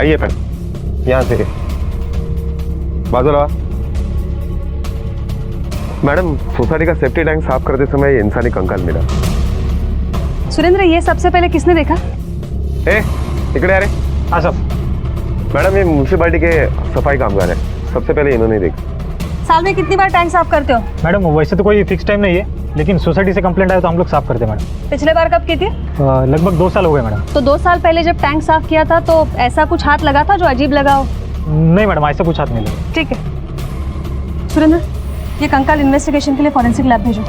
आइए मैडम, यहाँ से बाजूला। मैडम, सोसाइटी का सेफ्टी टैंक साफ करते समय इंसानी कंकाल मिला। सुरेंद्र, ये सबसे पहले किसने देखा? इकड़े आ रहे। हाँ सर। मैडम, ये म्यूनसिपालिटी के सफाई कामगार है, सबसे पहले इन्होंने देखा। साल में कितनी बार टैंक साफ करते हो? मैडम, वैसे तो कोई फिक्स टाइम नहीं है, लेकिन सोसाइटी से कंप्लेंट आया तो हम लोग साफ करते हैं मैडम। पिछले बार कब की थी? लगभग 2 साल हो गए मैडम। तो 2 साल पहले जब टैंक साफ किया था तो ऐसा कुछ हाथ लगा था जो अजीब लगा हो? नहीं मैडम, ऐसा कुछ हाथ नहीं लगा। ठीक है सुरेंद्र, ये कंकाल इन्वेस्टिगेशन के लिए फॉरेंसिक लैब भेजो।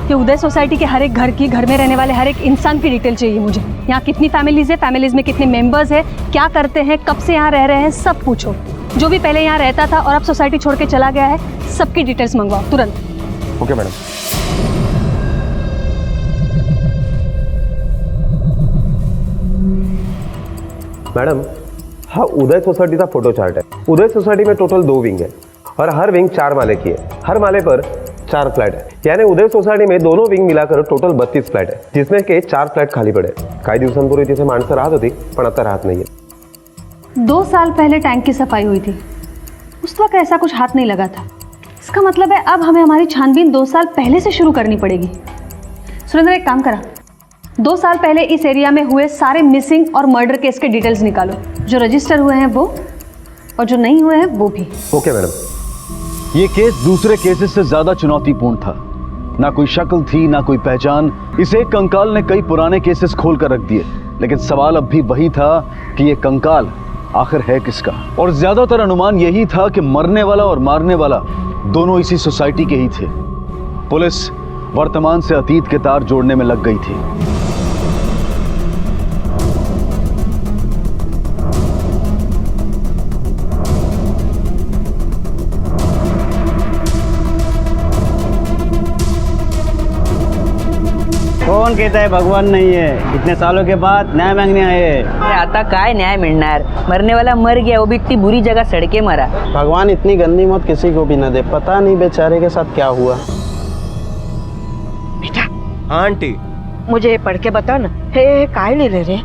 ये उदय सोसाइटी के हर एक घर की, घर में रहने वाले हर एक इंसान की डिटेल चाहिए मुझे। यहाँ कितनी फैमिलीज है, फैमिलीज में कितने मेंबर्स है, क्या करते हैं, कब से यहाँ रह रहे हैं, सब पूछो। जो भी पहले यहाँ रहता था और अब सोसाइटी छोड़ के चला गया है, सबकी डिटेल्स मंगवाओ तुरंत। Okay madam. मैडम, हाँ, उदय सोसाइटी का फोटो चार्ट है। उदय सोसाइटी में टोटल 2 विंग है और हर विंग 4 माले की है। हर माले पर 4 फ्लैट है, यानी उदय सोसायटी में दोनों विंग मिलाकर टोटल 32 फ्लॅट आहे, जिसमें के 4 फ्लॅट खाली पडे। काही दिवसांपूर्वी तिथे माणसं राहत होती, पण आता राहत नाहीये। 2 साल पहले टैंक की सफाई हुई थी, उस वक्त ऐसा कुछ हाथ नहीं लगा था। इसका मतलब है अब हमें हमारी छानबीन 2 साल पहले से शुरू करनी पड़ेगी। सुरेंद्र, एक काम करा, 2 साल पहले इस एरिया में हुए सारे मिसिंग और मर्डर केस के डिटेल्स निकालो, जो रजिस्टर हुए हैं वो और जो नहीं हुए हैं वो भी। Okay madam. ये केस दूसरे केसेस से ज्यादा चुनौतीपूर्ण था। ना कोई शक्ल थी, ना कोई पहचान। इस एक कंकाल ने कई पुराने केसेस खोल कर रख दिए, लेकिन सवाल अब भी वही था कि ये कंकाल आखिर है किसका। और ज्यादातर अनुमान यही था कि मरने वाला और मारने वाला दोनों इसी सोसाइटी के ही थे। पुलिस वर्तमान से अतीत के तार जोड़ने में लग गई थी। कौन कहता है भगवान नहीं है? इतने सालों के बाद न्याय मांगने आए हैं। आता काय न्याय मिळणार? मरने वाला मर गया, वो भी इतनी बुरी जगह सड़के मरा। भगवान इतनी गंदी मौत किसी को भी न दे। पता नहीं बेचारे के साथ क्या हुआ। बेटा। हाँ आंटी। मुझे पढ़ के बताओ ना। हे काय ले रे?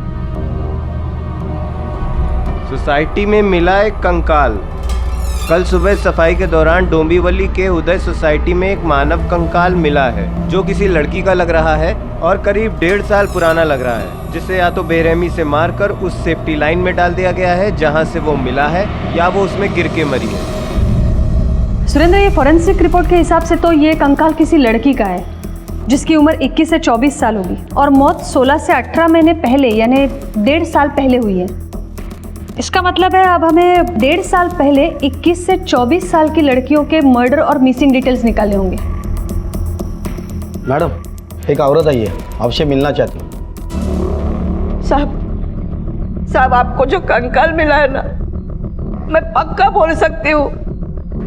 सोसाइटी में मिला एक कंकाल। कल सुबह सफाई के दौरान डोंबिवली के उदय सोसाइटी में एक मानव कंकाल मिला है, जो किसी लड़की का लग रहा है और करीब 1.5 साल पुराना लग रहा है, जिसे या तो बेरहमी से मारकर उस सेफ्टी लाइन में डाल दिया गया है जहां से वो मिला है, या वो उसमें गिर के मरी है। सुरेंद्र, ये फॉरेंसिक रिपोर्ट के हिसाब से तो ये कंकाल किसी लड़की का है, जिसकी उम्र 21 से 24 साल होगी और मौत 16 से 18 महीने पहले यानी 1.5 साल पहले हुई है। इसका मतलब है अब हमें 1.5 साल पहले 21 से 24 साल की लड़कियों के मर्डर और मिसिंग डिटेल्स निकालने होंगे। मैडम, एक औरत आई है, आपसे मिलना चाहती हूँ। साहब आपको जो कंकाल मिला है ना, मैं पक्का बोल सकती हूँ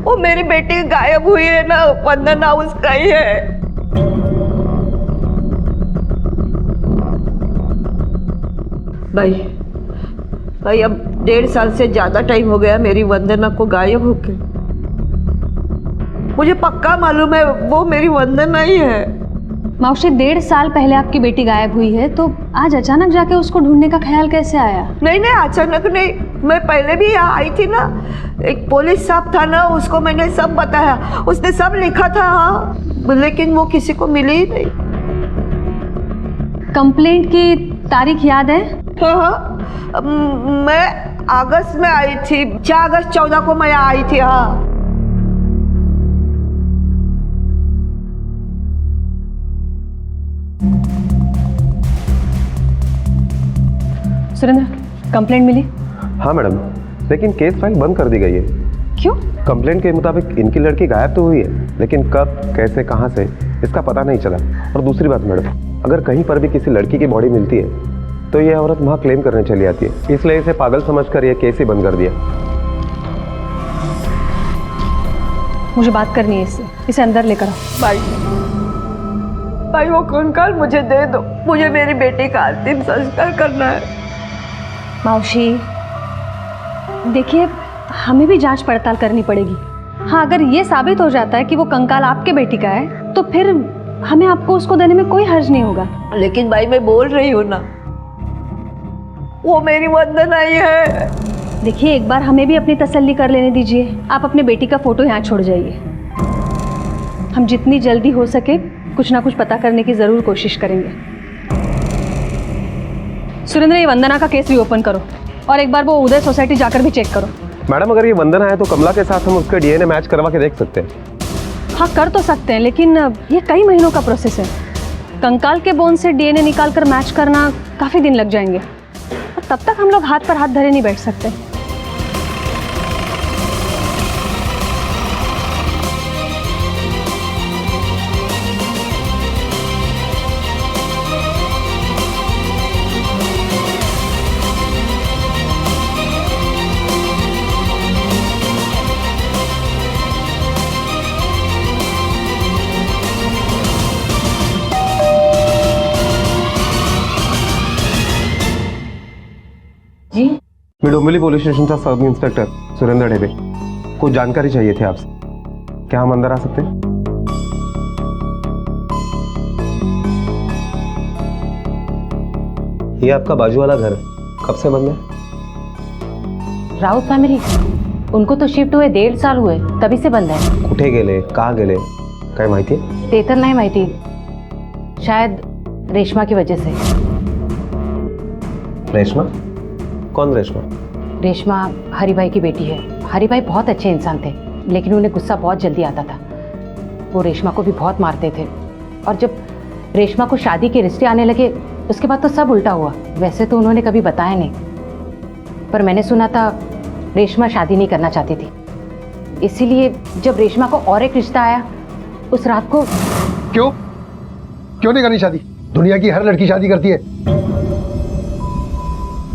वो मेरी बेटी गायब हुई है ना, वंदना उसका ही है। भाई अब 1.5 साल से ज्यादा टाइम हो गया मेरी वंदना को गायब होके। मुझे पक्का मालूम है वो मेरी वंदना ही है। मौसी, 1.5 साल पहले आपकी बेटी गायब हुई है, तो आज अचानक जाके उसको ढूंढने का ख्याल कैसे आया? नहीं अचानक नहीं, मैं पहले भी यहाँ आई थी ना। एक पुलिस साहब था ना, उसको मैंने सब बताया, उसने सब लिखा था। हाँ, लेकिन वो किसी को मिली ही नहीं। कंप्लेंट की तारीख याद है? हाँ, मैं अगस्त में आई थी, 4 अगस्त 14 को मैं यहाँ आई थी। हाँ, सुरेंद्र, कंप्लेंट मिली? हाँ मैडम, लेकिन केस फाइल बंद कर दी गई है। क्यों? कंप्लेंट के मुताबिक इनकी लड़की गायब तो हुई है, लेकिन कब, कैसे, कहाँ से, इसका पता नहीं चला। और दूसरी बात मैडम, अगर कहीं पर भी किसी लड़की की बॉडी मिलती है तो ये औरत वहाँ क्लेम करने चली आती है, इसलिए इसे पागल समझकर ये केस ही बंद कर दिया। मुझे बात करनी है इससे, इसे अंदर लेकर आओ। भाई वो कंकाल मुझे दे दो, मुझे मेरी बेटी का अंतिम संस्कार करना है। मौसी, देखिए, हमें भी जांच पड़ताल करनी पड़ेगी। हाँ, अगर ये साबित हो जाता है कि वो कंकाल आपके बेटी का है, तो फिर हमें आपको उसको देने में कोई हर्ज नहीं होगा। लेकिन भाई मैं बोल रही हूँ ना, वो मेरी वंदना ही है। देखिए, एक बार हमें भी अपनी तसल्ली कर लेने दीजिए। आप अपने बेटी का फोटो यहाँ छोड़ जाइए। हम जितनी जल्दी हो सके कुछ ना कुछ पता करने की ज़रूर कोशिश करेंगे। सुरेंद्र, ये वंदना का केस रीओपन करो और एक बार वो उदय सोसाइटी जाकर भी चेक करो। मैडम, अगर ये वंदना है तो कमला के साथ हम उसके डीएनए मैच करवा के देख सकते हैं। हाँ, कर तो सकते हैं, लेकिन ये कई महीनों का प्रोसेस है। कंकाल के बोन से डीएनए निकाल कर मैच करना काफ़ी दिन लग जाएंगे और तब तक हम लोग हाथ पर हाथ धरे नहीं बैठ सकते। मैं डोंबिवली पुलिस स्टेशन का सब इंस्पेक्टर सुरेंद्र ढेबे। कुछ जानकारी चाहिए थी आपसे। क्या हम अंदर आ सकते हैं? ये आपका बाजू वाला घर कब से बंद है? राउत फॅमिली, उनको तो शिफ्ट हुए 1.5 साल हुए, तभी से बंद है। कुठे गेले, का गेले, काय माहिती आहे? ते तर नाही माहिती, शायद रेशमा की वजह से। रेशमा? कौन रेशमा? रेशमा हरिभाई की बेटी है। हरिभाई बहुत अच्छे इंसान थे, लेकिन उन्हें गुस्सा बहुत जल्दी आता था। वो रेशमा को भी बहुत मारते थे, और जब रेशमा को शादी के रिश्ते आने लगे उसके बाद तो सब उल्टा हुआ। वैसे तो उन्होंने कभी बताया नहीं, पर मैंने सुना था रेशमा शादी नहीं करना चाहती थी। इसीलिए जब रेशमा को और एक रिश्ता आया उस रात को। क्यों नहीं करनी शादी? दुनिया की हर लड़की शादी करती है।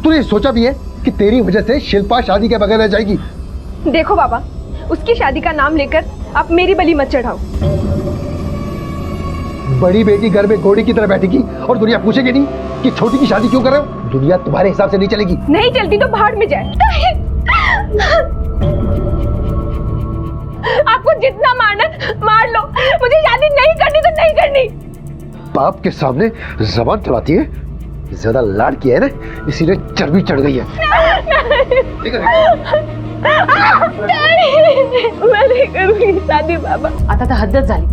तूने सोचा भी है कि तेरी वजह से शिल्पा शादी के बगैर रह जाएगी? देखो बाबा, उसकी शादी का नाम लेकर आप मेरी बलि मत चढ़ाओ। बड़ी बेटी घर में घोड़ी की तरह बैठेगी और दुनिया पूछेगी नहीं कि छोटी की शादी क्यों कर रहे हो? दुनिया तुम्हारे हिसाब से नहीं चलेगी। नहीं चलती तो भाड़ में जाए। आपको जितना मारना मार लो, मुझे शादी नहीं करनी तो नहीं करनी। बाप के सामने जबान चलाती है। ज्यादा लाड किया है ना, इसीलिए चर्बी चढ़ गई है। मैं नहीं करूंगी शादी बाबा। आता था हद्दत झाली।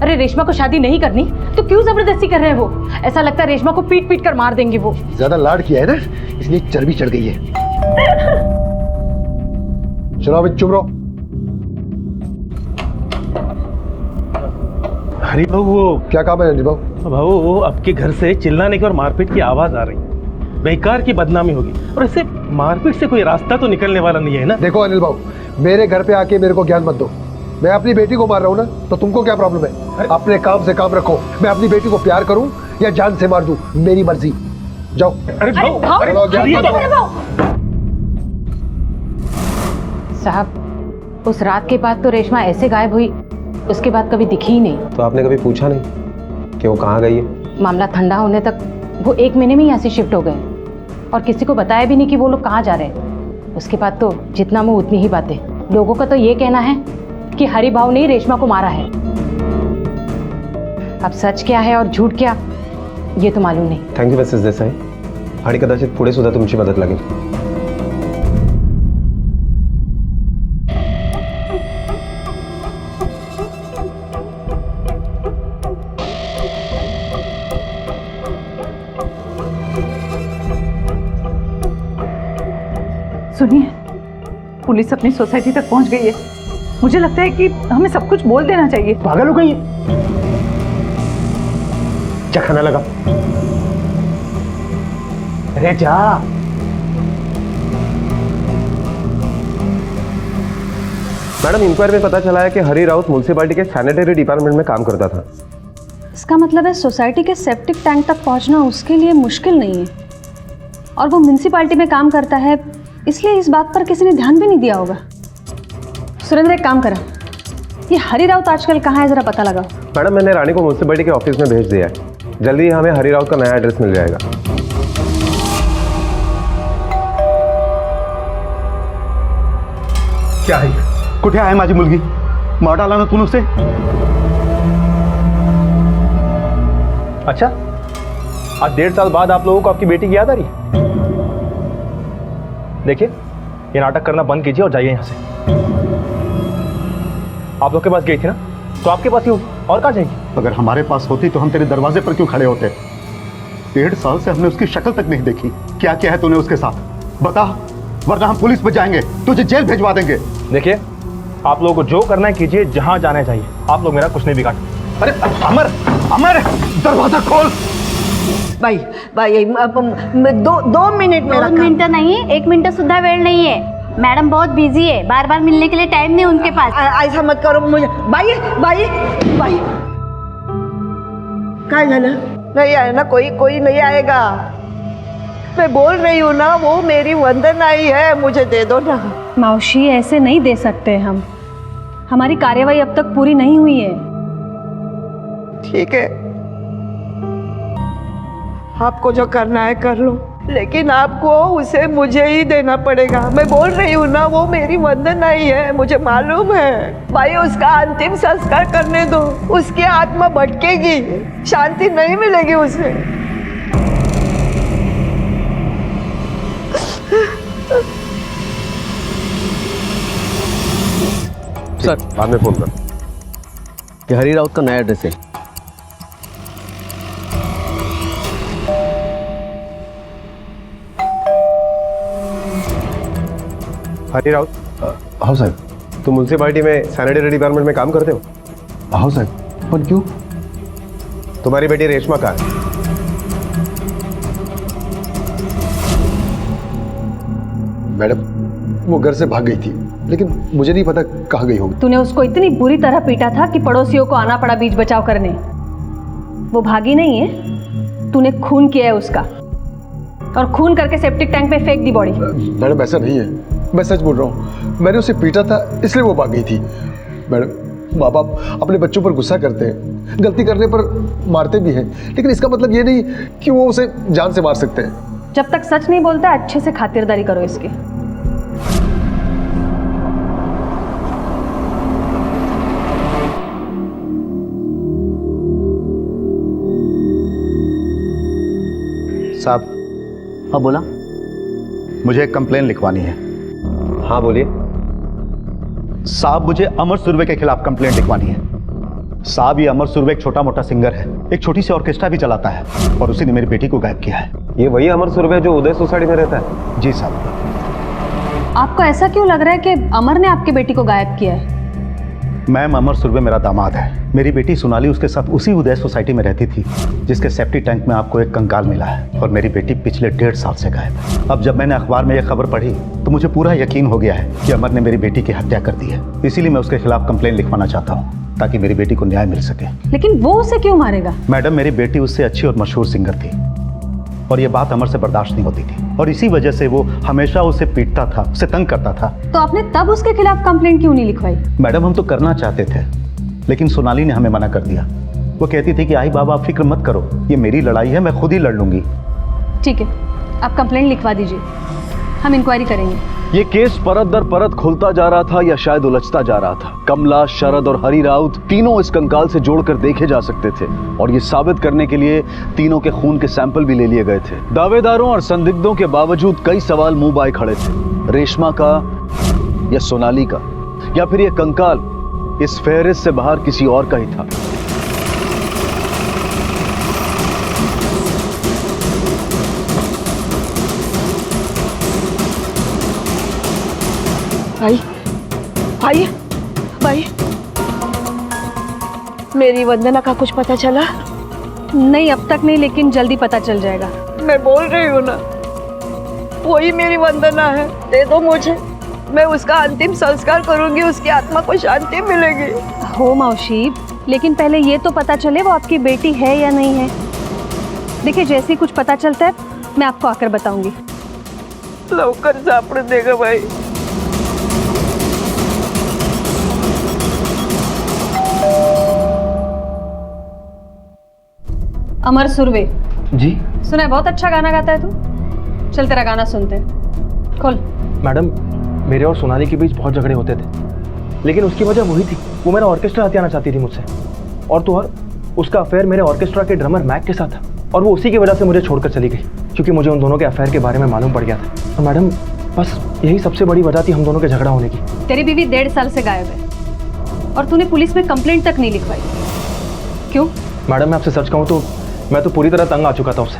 अरे रेशमा को शादी नहीं करनी तो क्यों जबरदस्ती कर रहे हैं वो? ऐसा लगता है रेशमा को पीट पीट कर मार देंगे वो। ज्यादा लाड किया है ना, इसलिए चर्बी चढ़ गई है। चलो अभी चुप रहो। हरी बाबू, वो क्या काम है? बाबू वो आपके घर से चिल्लाने की और मारपीट की आवाज आ रही है। बेकार की बदनामी होगी, और ऐसे मारपीट से कोई रास्ता तो निकलने वाला नहीं है ना। देखो अनिल बाबू, मेरे घर पे आके मेरे को ज्ञान मत दो। मैं अपनी बेटी को मार रहा हूँ ना, तो तुमको क्या प्रॉब्लम है? अपने काम से काम रखो। मैं अपनी बेटी को प्यार करूं या जान से मार दूं, मेरी मर्जी। जाओ। अरे साहब, उस रात के बाद तो रेशमा ऐसे गायब हुई, उसके बाद कभी दिखी ही नहीं। तो आपने कभी पूछा नहीं कि वो कहाँ गई है? मामला ठंडा होने तक वो 1 महीने में ही यहाँ से शिफ्ट हो गए, और किसी को बताया भी नहीं कि वो लोग कहाँ जा रहे हैं। उसके बाद तो जितना मुँह उतनी ही बातें। लोगों का तो ये कहना है कि हरिभाव ने ही रेशमा को मारा है। अब सच क्या है और झूठ क्या, ये तो मालूम नहीं। थँक्यू मिसेस देसाई, आणि कदाचित पुढे सुद्धा तुमची मदत लागेल। सुनिए, पुलिस अपनी सोसाइटी तक पहुंच गई है। मुझे लगता है कि हमें सब कुछ बोल देना चाहिए। पागल हो गई? क्या खाना लगा? अरे जा। मैडम, इंक्वायरी में पता चला है कि हरी राउत म्युनिसिपैलिटी के सैनिटरी डिपार्टमेंट में काम करता था। इसका मतलब है सोसाइटी के सेप्टिक टैंक तक पहुंचना उसके लिए मुश्किल नहीं है, और वो म्युनिसिपैलिटी में काम करता है, इसलिए इस बात पर किसी ने ध्यान भी नहीं दिया होगा। सुरेंद्र, एक काम करा, ये हरी राउत आजकल कहाँ है जरा पता लगाओ। मैडम, मैंने रानी को म्युनिसिपैलिटी के ऑफिस में भेज दिया है। जल्दी ही हमें हरी राउत का नया एड्रेस मिल जाएगा। क्या है? कुठे आहे माझी मुलगी? मार डाला ना तूने उसे? अच्छा, आज 1.5 साल बाद आप लोगों को आपकी बेटी की याद आ रही है? देखिए, ये नाटक करना बंद कीजिए और जाइए यहाँ से। आप लोग के पास गई थी ना, तो आपके पास ही होगी, और कहाँ जाएगी? अगर हमारे पास होती तो हम तेरे दरवाजे पर क्यों खड़े होते? 1.5 साल से हमने उसकी शक्ल तक नहीं देखी। क्या क्या है तूने उसके साथ बता, वरना हम पुलिस में जाएंगे, तुझे जेल भिजवा देंगे। देखिए, आप लोगों को जो करना है कीजिए, जहाँ जाना चाहिए। आप लोग मेरा कुछ नहीं बिगाड़। अरे अमर, अमर दरवाजा खोल। भाई भाई दो मिनिट में 2 मिनट नहीं, 1 मिनट सुद्धा वेळ नहीं है। मैडम बहुत बिजी है, बार बार मिलने के लिए टाइम नहीं उनके पास। ऐसा मत करो मुझे। भाई भाई भाई क्या झालं? नहीं आए ना, कोई नहीं आएगा। मैं बोल रही हूँ ना, वो मेरी वंदना ही है, मुझे दे दो ना। मौसी, ऐसे नहीं दे सकते हम। हमारी कार्यवाही अब तक पूरी नहीं हुई है। ठीक है, आपको जो करना है कर लो, लेकिन आपको उसे मुझे ही देना पड़ेगा। मैं बोल रही हूँ ना, वो मेरी वंदना ही है, मुझे मालूम है। भाई, उसका अंतिम संस्कार करने दो, उसकी आत्मा भटकेगी, शांति नहीं मिलेगी उसे। सर बाद में फोन कर। ये हरी राउत का नया एड्रेस है। हरी राउत? हाँ साहब। तुम म्यूनसिपालिटी में सैनिटरी डिपार्टमेंट में काम करते हो? हाँ साहब। पर क्यों? तुम्हारी बेटी रेशमा कहाँ है? मैडम, वो घर से भाग गई थी, लेकिन मुझे नहीं पता कहाँ गई होगी। तूने उसको इतनी बुरी तरह पीटा था कि पड़ोसियों को आना पड़ा बीच बचाव करने। वो भागी नहीं है, तूने खून किया है उसका, और खून करके सेप्टिक टैंक में फेंक दी बॉडी। मैडम ऐसा नहीं है, मैं सच बोल रहा हूँ। मैंने उसे पीटा था, इसलिए वो भाग गई थी। मैडम, माँ बाप अपने बच्चों पर गुस्सा करते हैं, गलती करने पर मारते भी हैं, लेकिन इसका मतलब ये नहीं कि वो उसे जान से मार सकते हैं। जब तक सच नहीं बोलता, अच्छे से खातिरदारी करो इसकी। साहब। हाँ बोला। मुझे एक कंप्लेन लिखवानी है। हाँ बोलिए। साहब, मुझे अमर सुरवे के खिलाफ कंप्लेंट लिखवानी है। साहब, ये अमर सुरवे एक छोटा मोटा सिंगर है, एक छोटी सी ऑर्केस्ट्रा भी चलाता है, और उसी ने मेरी बेटी को गायब किया है। ये वही अमर सुरवे जो उदय सोसाइटी में रहता है? जी साहब। आपको ऐसा क्यों लग रहा है कि अमर ने आपकी बेटी को गायब किया है? मैम, अमर सुरवे मेरा दामाद है। मेरी बेटी सोनाली उसके साथ उसी उदय सोसाइटी में रहती थी जिसके सेफ्टी टैंक में आपको एक कंकाल मिला है, और मेरी बेटी पिछले 1.5 साल से गायब है। अब जब मैंने अखबार में यह खबर पढ़ी तो मुझे पूरा यकीन हो गया है कि अमर ने मेरी बेटी की हत्या कर दी है। इसीलिए मैं उसके खिलाफ कंप्लेन लिखवाना चाहता हूँ, ताकि मेरी बेटी को न्याय मिल सके। लेकिन वो उसे क्यों मारेगा? मैडम, मेरी बेटी उससे अच्छी और मशहूर सिंगर थी, और ये बात अमर से बर्दाश्त नहीं होती थी, और इसी वजह से वो हमेशा उसे पीटता था, उसे तंग करता था। तो आपने तब उसके खिलाफ कंप्लेंट क्यों नहीं लिखवाई? मैडम, हम तो करना चाहते थे, लेकिन सोनाली ने हमें मना कर दिया। वो कहती थी कि आई बाबा, आप फिक्र मत करो, ये मेरी लड़ाई है, मैं खुद ही लड़ लूंगी। ठीक है, आप कंप्लेंट लिखवा दीजिए, हम इंक्वायरी करेंगे। ये केस परत दर परत खुलता जा रहा था, या शायद उलझता जा रहा था। कमला, शरद और हरी राउत तीनों इस कंकाल से जोड़कर देखे जा सकते थे, और ये साबित करने के लिए तीनों के खून के सैंपल भी ले लिए गए थे। दावेदारों और संदिग्धों के बावजूद कई सवाल मुंह बाए खड़े थे। रेशमा का या सोनाली का, या फिर ये कंकाल इस फेहरिस्त से बाहर किसी और का ही था। भाई भाई भाई, मेरी वंदना का कुछ पता चला? नहीं, अब तक नहीं, लेकिन जल्दी पता चल जाएगा। मैं बोल रही हूँ ना, वही मेरी वंदना है, दे दो मुझे, मैं उसका अंतिम संस्कार करूंगी, उसकी आत्मा को शांति मिलेगी। हो मौसी, लेकिन पहले ये तो पता चले वो आपकी बेटी है या नहीं है। देखिए, जैसे ही कुछ पता चलता है मैं आपको आकर बताऊंगी। लवकर सापड़ देगा भाई। अमर सुरवे जी। सुना है बहुत अच्छा गाना गाता है तू। चल तेरा गाना सुनते हैं, खोल। मैडम, मेरे और सोनाली के बीच बहुत झगड़े होते थे, लेकिन उसकी वजह वही थी, वो मेरा ऑर्केस्ट्रा हथियाना चाहती थी मुझसे। और तो और उसका अफेयर मेरे ऑर्केस्ट्रा के ड्रमर मैक के साथ था, और वो उसी की वजह से मुझे छोड़कर चली गई, क्योंकि मुझे उन दोनों के अफेयर के बारे में मालूम पड़ गया था। और मैडम, बस यही सबसे बड़ी वजह थी हम दोनों के झगड़ा होने की। तेरी बीवी 1.5 साल से गायब है और तूने पुलिस में कंप्लेंट तक नहीं लिखवाई। क्यों? मैडम मैं आपसे सच कहूँ तो मैं तो पूरी तरह तंग आ चुका था उससे।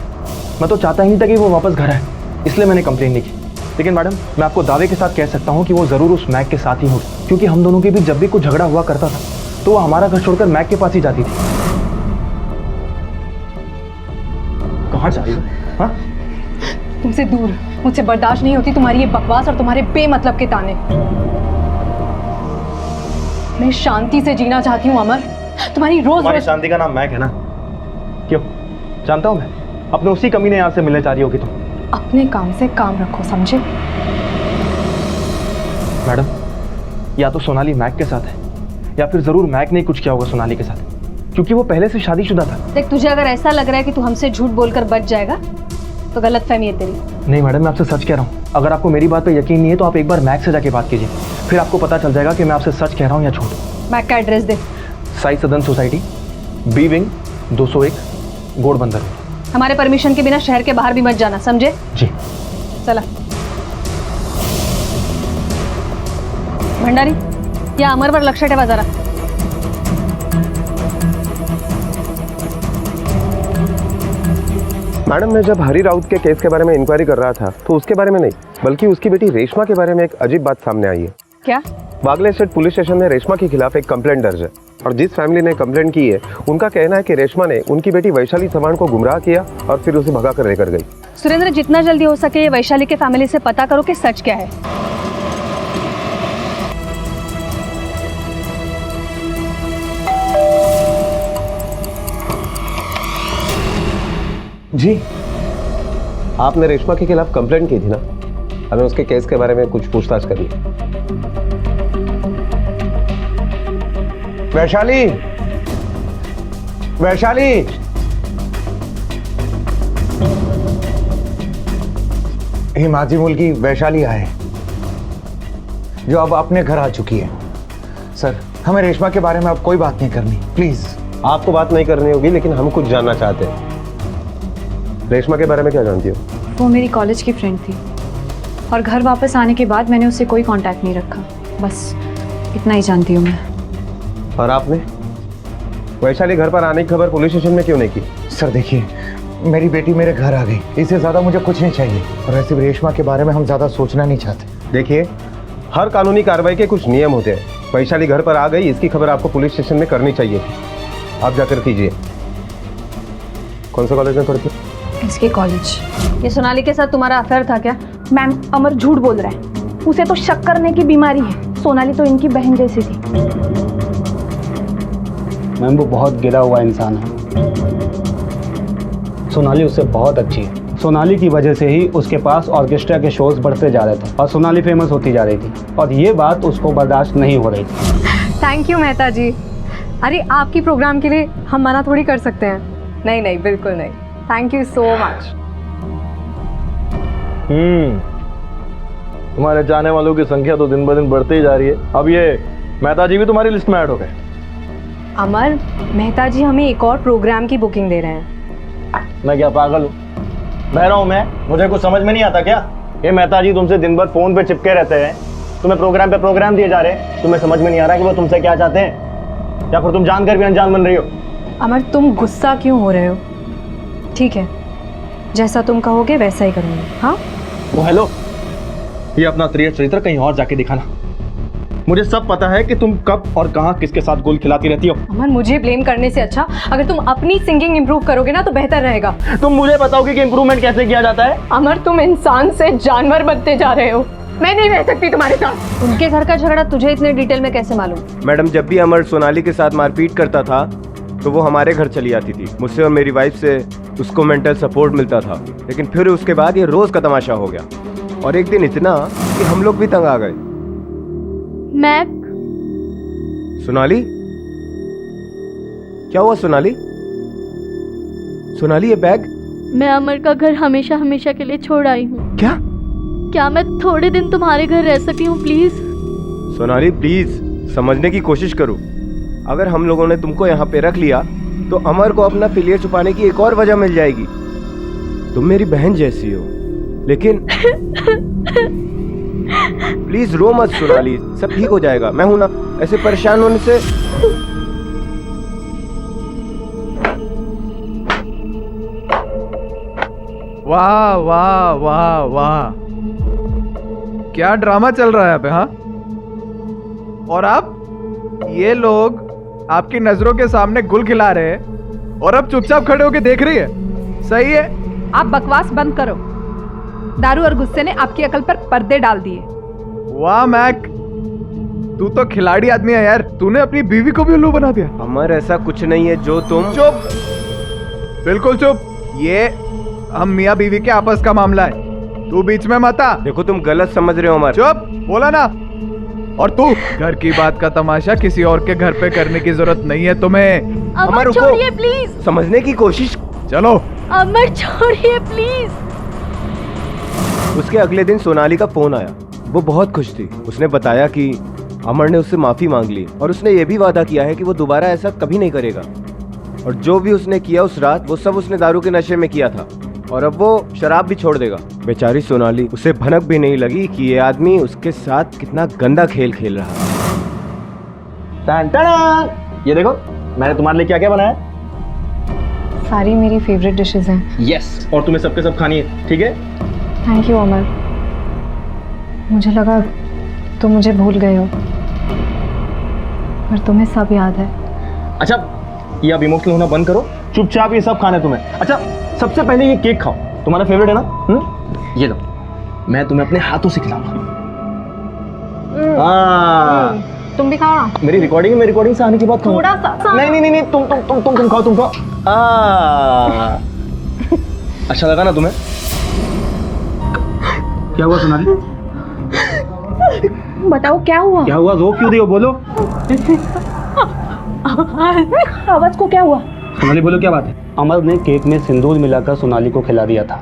मैं तो चाहता ही नहीं था कि वो वापस घर आए, इसलिए मैंने कंप्लेंट नहीं की। लेकिन मैडम मैं आपको दावे के साथ कह सकता हूँ कि वो ज़रूर उस मैक के साथ ही होगी, क्योंकि हम दोनों के बीच जब भी कुछ झगड़ा हुआ करता था तो वो हमारा घर छोड़कर मैक के पास ही जाती थी। कहाँ जा रही हो? हाँ? तुमसे दूर, मुझसे बर्दाश्त नहीं होती तुम्हारी ये बकवास और तुम्हारे बेमतलब के ताने। मैं शांति से जीना चाहती हूँ अमर। तुम्हारी रोज तुम्हारी रोज शांति का नाम मैक है ना? क्यों? जानता हूँ मैं, अपने उसी कमीने यहाँ से मिलने चाह रही होगी तुम। अपने काम से काम रखो, समझे? मैडम या तो सोनाली मैक के साथ है या फिर जरूर मैक ने कुछ किया होगा सोनाली के साथ, क्योंकि वो पहले से शादीशुदा था। देख, तुझे अगर ऐसा लग रहा है कि तू हमसे झूठ बोलकर बच जाएगा तो गलतफहमी है तेरी। नहीं मैडम मैं आपसे सच कह रहा हूँ। अगर आपको मेरी बात पे यकीन नहीं है तो आप एक बार मैक से जाके बात कीजिए, फिर आपको पता चल जाएगा कि मैं आपसे सच कह रहा हूँ या झूठ। मैक का एड्रेस दे। साई सदन सोसाइटी, बी विंग 201, घोड़बंदर। हमारे परमिशन के बिना शहर के बाहर भी मत जाना, समझे? जी। चला। भंडारी, या अमरवर लक्ष ठेवा जरा। मैडम मैं जब हरी राउत के केस के बारे में इंक्वायरी कर रहा था तो उसके बारे में नहीं बल्कि उसकी बेटी रेशमा के बारे में एक अजीब बात सामने आई है। क्या? बागले स्टेट पुलिस स्टेशन में रेशमा के खिलाफ एक कंप्लेंट दर्ज है और जिस फैमिली ने कंप्लेंट की है उनका कहना है कि रेशमा ने उनकी बेटी वैशाली चव्हाण को गुमराह किया और फिर उसे भगा कर लेकर गई। सुरेंद्र, जितना जल्दी हो सके ये वैशाली के फैमिली से पता करो कि सच क्या है। जी, आपने रेशमा के खिलाफ कंप्लेंट की थी ना? हमें उसके केस के बारे में कुछ पूछताछ करनी है। वैशाली, वैशाली, हिमाजी मुल की वैशाली आए जो अब अपने घर आ चुकी है। सर हमें रेशमा के बारे में अब कोई बात नहीं करनी, प्लीज। आपको बात नहीं करनी होगी लेकिन हम कुछ जानना चाहते हैं। रेशमा के बारे में क्या जानती हो? वो मेरी कॉलेज की फ्रेंड थी और घर वापस आने के बाद मैंने उससे कोई कांटेक्ट नहीं रखा, बस इतना ही जानती हूँ मैं। और आपने वैशाली घर पर आने की खबर पुलिस स्टेशन में क्यों नहीं की? सर देखिए, मेरी बेटी मेरे घर आ गई, इससे ज्यादा मुझे कुछ नहीं चाहिए और ऐसे भी रेशमा के बारे में हम ज्यादा सोचना नहीं चाहते। देखिए, हर कानूनी कार्रवाई के कुछ नियम होते हैं। वैशाली घर पर आ गई, इसकी खबर आपको पुलिस स्टेशन में करनी चाहिए थी। आप जाकर कीजिए। कौन सा कॉलेज में पढ़ती हो? इसके कॉलेज। ये सोनाली के साथ तुम्हारा अफेयर था क्या? मैम अमर झूठ बोल रहा है, उसे तो शक करने की बीमारी है। सोनाली तो इनकी बहन जैसी थी। मैम वो बहुत गिरा हुआ इंसान है, सोनाली उससे बहुत अच्छी है। सोनाली की वजह से ही उसके पास ऑर्केस्ट्रा के शोज बढ़ते जा रहे थे और सोनाली फेमस होती जा रही थी और ये बात उसको बर्दाश्त नहीं हो रही थी। थैंक यू मेहता जी। अरे आपकी प्रोग्राम के लिए हम मना थोड़ी कर सकते हैं। नहीं नहीं, बिल्कुल नहीं। Thank you so much. तुम्हारे चाहने वालों की संख्या तो दिन ब दिन बढ़ती ही जा रही है। अब ये मेहता जी भी तुम्हारी लिस्ट में ऐड हो गए। अमर, मेहता जी हमें एक और प्रोग्राम की बुकिंग दे रहे हैं। मैं क्या पागल हूँ? बहरा हूँ मैं? मुझे कुछ समझ में नहीं आता क्या? ये मेहता जी तुमसे दिन भर फोन पे चिपके रहते हैं, तुम्हें प्रोग्राम पे प्रोग्राम दिए जा रहे हैं, तुम्हें समझ में नहीं आ रहा कि वो तुमसे क्या चाहते हैं, या फिर तुम जानकर भी अनजान बन रही हो? अमर तुम गुस्सा क्यों हो रहे हो? ठीक है, जैसा तुम कहोगे वैसा ही करूँगी। हाँ वो हेलो, ये अपना त्रिय चरित्र कहीं और जाके दिखाना। मुझे सब पता है कि तुम कब और कहां किसके साथ गोल खिलाती रहती हो। अमर मुझे ब्लेम करने से अच्छा अगर तुम अपनी सिंगिंग इंप्रूव करोगे ना तो बेहतर रहेगा। तुम मुझे बताओगे कि इंप्रूवमेंट कैसे किया जाता है? अमर तुम इंसान से जानवर बनते जा रहे हो। मैं नहीं रह सकती तुम्हारे साथ। उनके घर का झगड़ा तुझे इतने डिटेल में कैसे मालूम? मैडम जब भी अमर सोनाली के साथ मारपीट करता था तो वो हमारे घर चली आती थी। मुझसे और मेरी वाइफ से उसको मेंटल सपोर्ट मिलता था, लेकिन फिर उसके बाद ये रोज का तमाशा हो गया और एक दिन इतना कि हम लोग भी तंग आ गए। मैक, सोनाली, क्या हुआ सोनाली? सोनाली ये बैग? मैं अमर का घर हमेशा हमेशा के लिए छोड़ आई हूँ। क्या मैं थोड़े दिन तुम्हारे घर रह सकती हूँ प्लीज? सोनाली प्लीज समझने की कोशिश करो। अगर हम लोगों ने तुमको यहाँ पे रख लिया तो अमर को अपना फेलियर छुपाने की एक और वजह मिल जाएगी। तुम मेरी बहन जैसी हो, लेकिन प्लीज रो मत सोनाली, सब ठीक हो जाएगा, मैं हूं ना। ऐसे परेशान होने से वाह वाह वाह वाह, क्या ड्रामा चल रहा है यहाँ पे। हाँ, और आप ये लोग आपकी नजरों के सामने गुल खिला रहे हैं और अब चुपचाप खड़े होके देख रही है। सही है। आप बकवास बंद करो। दारू और गुस्से ने आपकी अकल पर पर्दे डाल दिए। वाह मैक, तू तो खिलाड़ी आदमी है यार। तूने अपनी बीवी को भी उल्लू बना दिया। अमर ऐसा कुछ नहीं है जो तुम। चुप, बिल्कुल चुप। ये हम मियाँ बीवी के आपस का मामला है, तू बीच में मत आ। देखो तुम गलत समझ रहे हो अमर। चुप, बोला ना। और तू घर की बात का तमाशा किसी और के घर पे करने की जरूरत नहीं है तुम्हें। अमर छोड़िए प्लीज। समझने की कोशिश। चलो अमर छोड़िए प्लीज। उसके अगले दिन सोनाली का फोन आया। वो बहुत खुश थी। उसने बताया कि अमर ने उससे माफी मांग ली और उसने ये भी वादा किया है कि वो दोबारा ऐसा कभी नहीं करेगा। और जो भी उसने किया उस रात, वो सब उसने दारू के नशे में किया था और अब वो शराब भी छोड़ देगा। बेचारी सोनाली, उसे भनक भी नहीं लगी कि ये आदमी उसके साथ कितना गंदा खेल खेल रहा है। ये देखो मैंने तुम्हारे लिए क्या क्या बनाया। सारी मेरी फेवरेट डिशेस हैं। यस, और तुम्हें सबके सब खानी है, ठीक है? थैंक यू अमर। मुझे लगा तुम मुझे भूल गए हो, पर तुम्हें सब याद है। अच्छा, ये अब इमोशनल होना बंद करो, चुपचाप ये सब खाना है तुम्हें। अच्छा, सबसे पहले ये केक खाओ, तुम्हारा फेवरेट है ना? ये लो, मैं तुम्हें अपने हाथों से खिलाऊंगा। तुम भी खाओ ना। मेरी रिकॉर्डिंग से आने के बाद थोड़ा सा। नहीं, तुम खाओ। अच्छा लगा ना तुम्हें? क्या हुआ सोनाली? बताओ क्या हुआ? क्या हुआ? रो क्यों रही हो? बोलो। आवाज को क्या हुआ? सोनाली बोलो, क्या बात है? अमर ने केक में सिंदूर मिलाकर सोनाली को खिला दिया था,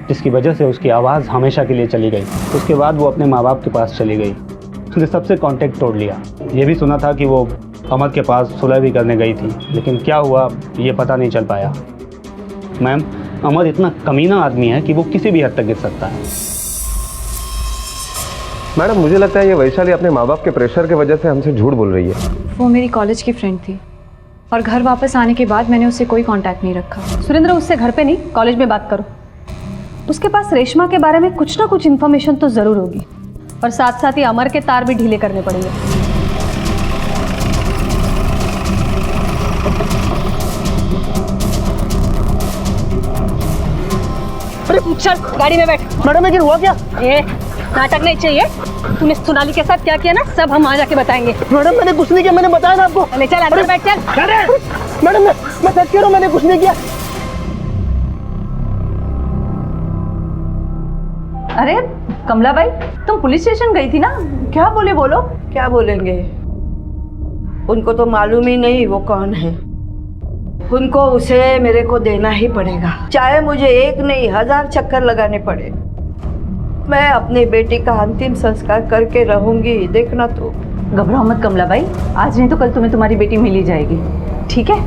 जिसकी वजह से उसकी आवाज़ हमेशा के लिए चली गई। उसके बाद वो अपने माँ बाप के पास चली गई। उसने सबसे कांटेक्ट तोड़ लिया। ये भी सुना था कि वो अमर के पास सुलह भी करने गई थी, लेकिन क्या हुआ ये पता नहीं चल पाया। मैम, अमर इतना कमीना आदमी है कि वो किसी भी हद तक गिर सकता है। मैडम, मुझे लगता है ये वैशाली अपने माँ बाप के प्रेशर की वजह से हमसे झूठ बोल रही है। वो मेरी कॉलेज की फ्रेंड थी और घर वापस आने के बाद मैंने उससे कोई कांटेक्ट नहीं रखा। सुरेंद्र, उससे घर पे नहीं कॉलेज में बात करो। उसके पास रेशमा के बारे में कुछ ना कुछ इन्फॉर्मेशन तो जरूर होगी, और साथ साथ ही अमर के तार भी ढीले करने पड़ेंगे। चल गाड़ी में बैठ। मैडम, लेकिन हुआ क्या? नाटक नहीं चाहिए। तूने सोनाली के साथ क्या किया ना, सब हम आ जाके बताएंगे। मैडम, मैंने कुछ नहीं किया, मैंने बताया ना आपको। ले चल अंदर बैठ। चल मैडम, मैं सच कह रहा हूँ, मैंने कुछ नहीं किया। अरे कमला बाई, तुम पुलिस स्टेशन गई थी ना, क्या बोले? बोलो। क्या बोलेंगे? उनको तो मालूम ही नहीं वो कौन है। उनको उसे मेरे को देना ही पड़ेगा, चाहे मुझे एक नहीं 1000 चक्कर लगाने पड़े। मैं अपनी बेटी का अंतिम संस्कार करके रहूंगी, देखना तो। घबराओ मत कमला बाई, आज नहीं तो कल तुम्हें तुम्हारी बेटी मिल ही जाएगी, ठीक है?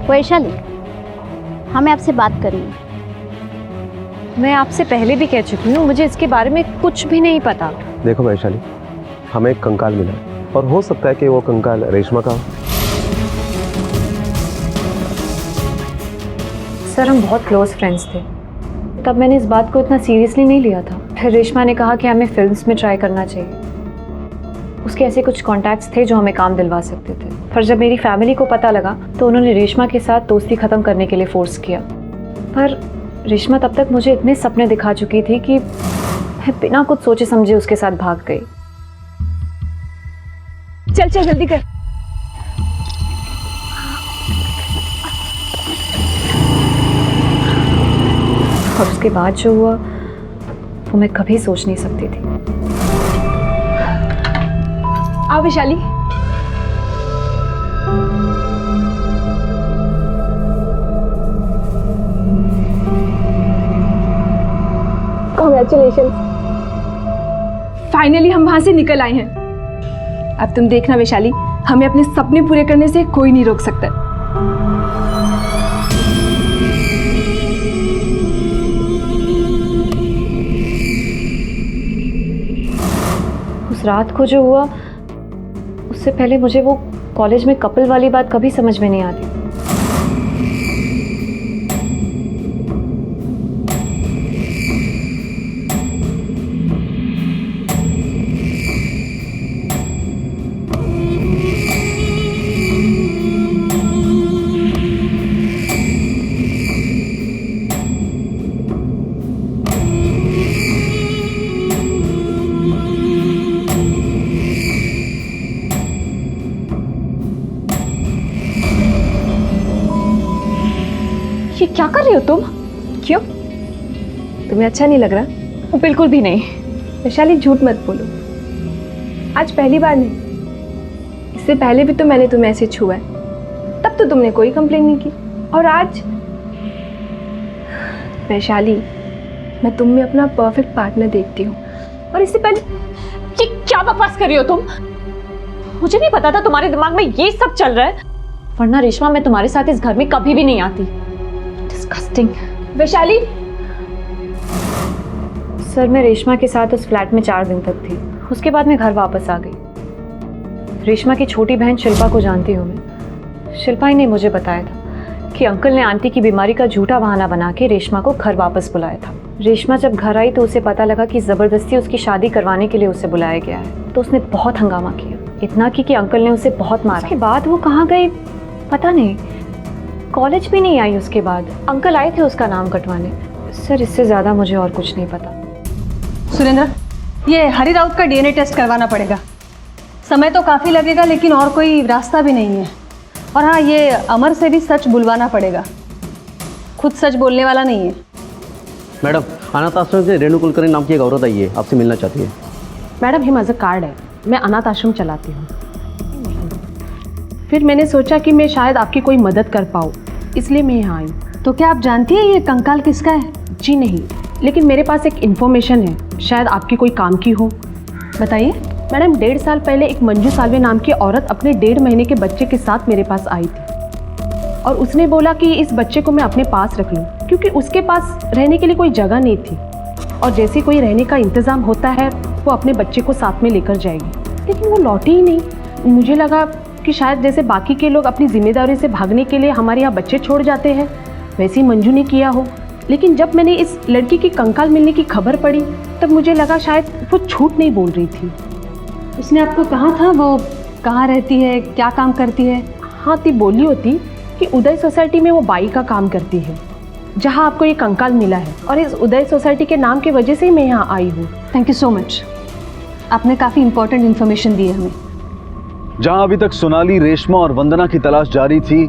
वैशाली, हमें आपसे बात करनी है। मैं आपसे पहले भी कह चुकी हूँ, मुझे इसके बारे में कुछ भी नहीं पता। देखो वैशाली, हमें एक कंकाल मिला और हो सकता है कि वो कंकाल रेशमा का हो। सर, हम बहुत क्लोज फ्रेंड्स थे, तब मैंने इस बात को इतना सीरियसली नहीं लिया था। फिर रेशमा ने कहा कि हमें फिल्म्स में ट्राई करना चाहिए। उसके ऐसे कुछ कॉन्टैक्ट्स थे जो हमें काम दिलवा सकते थे। पर जब मेरी फैमिली को पता लगा तो उन्होंने रेशमा के साथ दोस्ती ख़त्म करने के लिए फोर्स किया। पर रेशमा तब तक मुझे इतने सपने दिखा चुकी थी कि मैं बिना कुछ सोचे समझे उसके साथ भाग गई। चल चल जल्दी कर। और उसके बाद जो हुआ वो मैं कभी सोच नहीं सकती थी। आओ वैशाली। कांग्रेचुलेशन, फाइनली हम वहां से निकल आए हैं। अब तुम देखना वैशाली, हमें अपने सपने पूरे करने से कोई नहीं रोक सकता। उस रात को जो हुआ, उससे पहले मुझे वो कॉलेज में कपल वाली बात कभी समझ में नहीं आती। ये क्या कर रही हो तुम? क्यों, तुम्हें अच्छा नहीं लग रहा? बिल्कुल भी नहीं। वैशाली झूठ मत बोलो, आज पहली बार नहीं, इससे पहले भी तो मैंने तुम्हें ऐसे छुआ है, तब तो तुमने कोई कंप्लेन नहीं की। और आज वैशाली, मैं तुम में अपना परफेक्ट पार्टनर देखती हूँ। और इससे पहले ये क्या बकवास कर रही हो तुम? मुझे नहीं पता था तुम्हारे दिमाग में ये सब चल रहा है, वरना रेशमा मैं तुम्हारे साथ इस घर में कभी भी नहीं आती। डिस्गस्टिंग। वैशाली, सर मैं रेशमा के साथ उस फ्लैट में 4 दिन तक थी, उसके बाद मैं घर वापस आ गई। रेशमा की छोटी बहन शिल्पा को जानती हूँ मैं। शिल्पा ही ने मुझे बताया था कि अंकल ने आंटी की बीमारी का झूठा बहाना बना के रेशमा को घर वापस बुलाया था। रेशमा जब घर आई तो उसे पता लगा कि ज़बरदस्ती उसकी शादी करवाने के लिए उसे बुलाया गया है, तो उसने बहुत हंगामा किया, इतना कि अंकल ने उसे बहुत मारा। उसके बाद वो कहाँ गई पता नहीं, कॉलेज भी नहीं आई। उसके बाद अंकल आए थे उसका नाम कटवाने। सर इससे ज़्यादा मुझे और कुछ नहीं पता। सुरेंद्र, ये हरी राउत का डीएनए टेस्ट करवाना पड़ेगा। समय तो काफ़ी लगेगा, लेकिन और कोई रास्ता भी नहीं है। और हाँ, ये अमर से भी सच बुलवाना पड़ेगा, खुद सच बोलने वाला नहीं है। मैडम, अनाथ आश्रम से रेणु कुलकर्णी नाम की एक औरत आई है, आपसे मिलना चाहती है। Madam, him as a card है, मैं अनाथ आश्रम चलाती हूँ। फिर मैंने सोचा कि मैं शायद आपकी कोई मदद कर पाऊँ, इसलिए मैं यहाँ आई। तो क्या आप जानती हैं ये कंकाल किसका है? जी नहीं, लेकिन मेरे पास एक इन्फॉर्मेशन है, शायद आपकी कोई काम की हो। बताइए। मैडम, 1.5 साल पहले एक मंजू सालवे नाम की औरत अपने 1.5 महीने के बच्चे के साथ मेरे पास आई थी, और उसने बोला कि इस बच्चे को मैं अपने पास रख लूँ, क्योंकि उसके पास रहने के लिए कोई जगह नहीं थी, और जैसे कोई रहने का इंतज़ाम होता है वो अपने बच्चे को साथ में लेकर जाएगी। लेकिन वो लौटी ही नहीं। मुझे लगा कि शायद जैसे बाकी के लोग अपनी जिम्मेदारी से भागने के लिए हमारे यहाँ बच्चे छोड़ जाते हैं, वैसे ही मंजू ने किया हो। लेकिन जब मैंने इस लड़की की कंकाल मिलने की खबर पड़ी, तब मुझे लगा शायद वो झूठ नहीं बोल रही थी। उसने आपको कहा था वो कहाँ रहती है, क्या काम करती है? हाँ, ती बोली होती कि उदय सोसाइटी में वो बाई का काम करती है, जहाँ आपको ये कंकाल मिला है, और इस उदय सोसाइटी के नाम की वजह से ही मैं यहाँ आई हूँ। थैंक यू सो मच, आपने काफ़ी इंपॉर्टेंट इन्फॉर्मेशन दी है हमें। जहां अभी तक सोनाली, रेशमा और वंदना की तलाश जारी थी,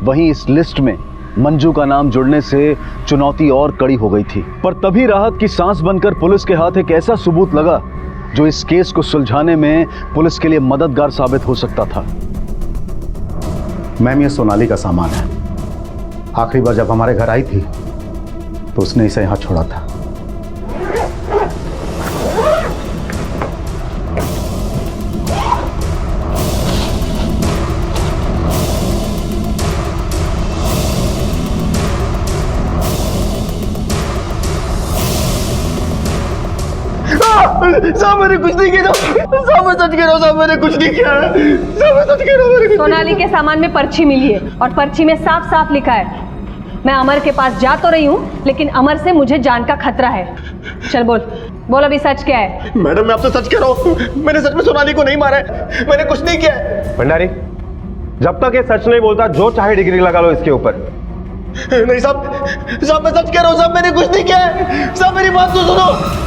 वहीं इस लिस्ट में मंजू का नाम जुड़ने से चुनौती और कड़ी हो गई थी। पर तभी राहत की सांस बनकर पुलिस के हाथ एक ऐसा सबूत लगा जो इस केस को सुलझाने में पुलिस के लिए मददगार साबित हो सकता था। मैम, ये सोनाली का सामान है। आखिरी बार जब हमारे घर आई थी तो उसने इसे यहाँ छोड़ा था। साहब, मैंने कुछ नहीं किया। साहब, मैं सच कह रहा हूँ, साहब मैंने कुछ नहीं किया। साहब, मैं सच कह रहा हूँ। सोनाली के सामान में पर्ची मिली है, और पर्ची में साफ साफ लिखा है, मैं अमर के पास जा तो रही हूँ, लेकिन अमर से मुझे जान का खतरा है। चल बोल अभी सच क्या है? मैडम, मैं आपसे सच कह रहा हूँ, मैंने सच में सोनाली को नहीं मारा है, मैंने कुछ नहीं किया है। भंडारी, जब तक ये सच नहीं बोलता, जो चाहे डिग्री लगा लो इसके ऊपर। नहीं साहब, मैं सच कह रहा हूँ, साहब मैंने कुछ नहीं किया है। साहब, मेरी बात तो सुनो।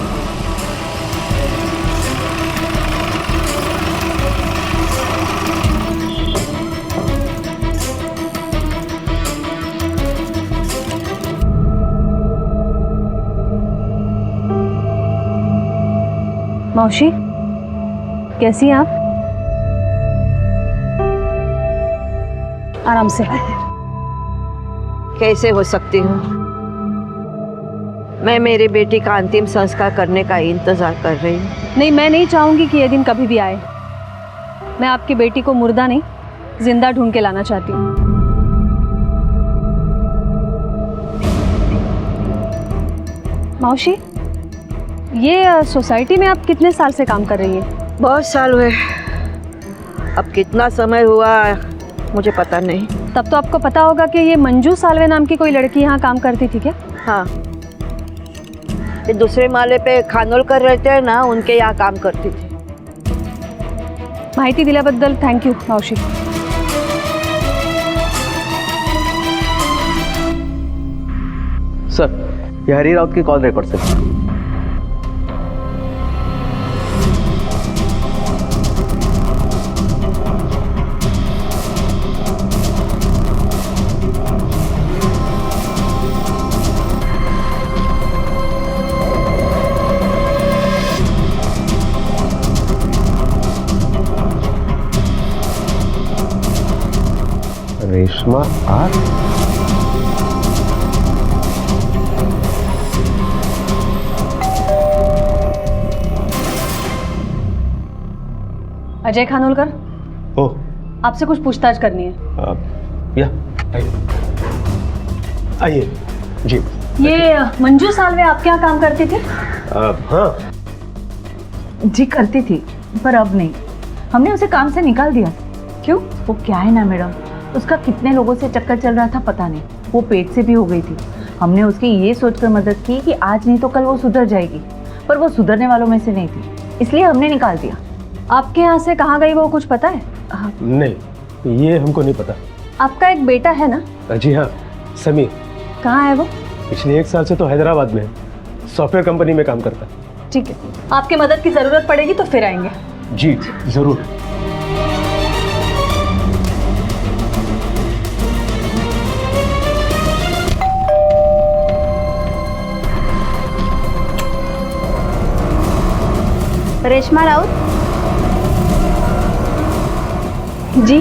मौसी, कैसी हैं आप? आराम से। कैसे हो सकती हूँ? मैं मेरे बेटी का अंतिम संस्कार करने का इंतजार कर रही हूँ। नहीं, मैं नहीं चाहूंगी कि ये दिन कभी भी आए। मैं आपकी बेटी को मुर्दा नहीं, जिंदा ढूंढ के लाना चाहती हूँ। मौसी, ये सोसाइटी में आप कितने साल से काम कर रही हैं? बहुत साल हुए। अब कितना समय हुआ मुझे पता नहीं। तब तो आपको पता होगा कि ये मंजू सालवे नाम की कोई लड़की यहाँ काम करती थी क्या? हाँ, ये दूसरे माले पे खानोलकर रहते हैं ना, उनके यहाँ काम करती थी। माहिती दिल्याबद्दल थँक यू मावशी. सर, ये हरी राउत की कॉल रिकॉर्ड से. रेशमा आर अजय खानोलकर, ओ, आपसे कुछ पूछताछ करनी है. या आइए जी. ये मंजू सालवे आपके यहाँ काम करती थी? हाँ जी करती थी, पर अब नहीं. हमने उसे काम से निकाल दिया. क्यों? वो क्या है ना मैडम, उसका कितने लोगों से चक्कर चल रहा था पता नहीं. वो पेट से भी हो गई थी. हमने उसकी ये सोचकर मदद की कि आज नहीं तो कल वो सुधर जाएगी, पर वो सुधरने वालों में से नहीं थी, इसलिए हमने निकाल दिया. आपके यहाँ से कहाँ गई वो कुछ पता है? नहीं, ये हमको नहीं पता. आपका एक बेटा है ना? जी हाँ, समीर. कहाँ है वो? पिछले 1 साल से तो हैदराबाद में है, सॉफ्टवेयर कंपनी में काम करता है. ठीक है, आपके मदद की जरूरत पड़ेगी तो फिर आएंगे. जी जरूर. रेशमा राउत जी.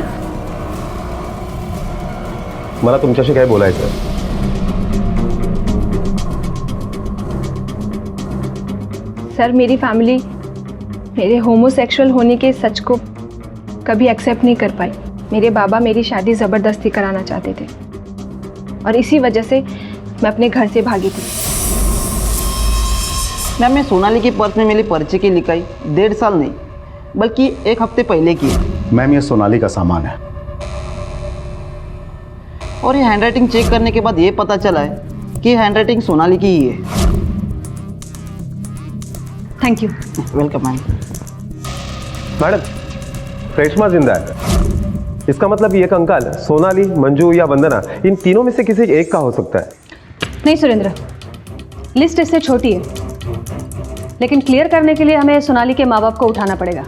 मला तुमच्याशी काय बोलायचं आहे. सर, मेरी फैमिली मेरे होमोसेक्सुअल होने के सच को कभी एक्सेप्ट नहीं कर पाई. मेरे बाबा मेरी शादी ज़बरदस्ती कराना चाहते थे और इसी वजह से मैं अपने घर से भागी थी. मैम, मैं सोनाली की पर्स में मिली पर्ची की लिखाई 1.5 साल नहीं बल्कि 1 हफ्ते पहले की है. मैम, ये सोनाली का सामान है. और ये हैंडराइटिंग चेक करने के बाद ये पता चला है कि हैंडराइटिंग सोनाली की ही है. Thank you. Welcome ma'am. Madam, Reshma जिंदा है. इसका मतलब ये कंकाल सोनाली, मंजू या वंदना, इन तीनों में से किसी एक का हो सकता है. नहीं सुरेंद्र, लिस्ट इससे छोटी है, लेकिन क्लियर करने के लिए हमें सोनाली के माँ बाप को उठाना पड़ेगा.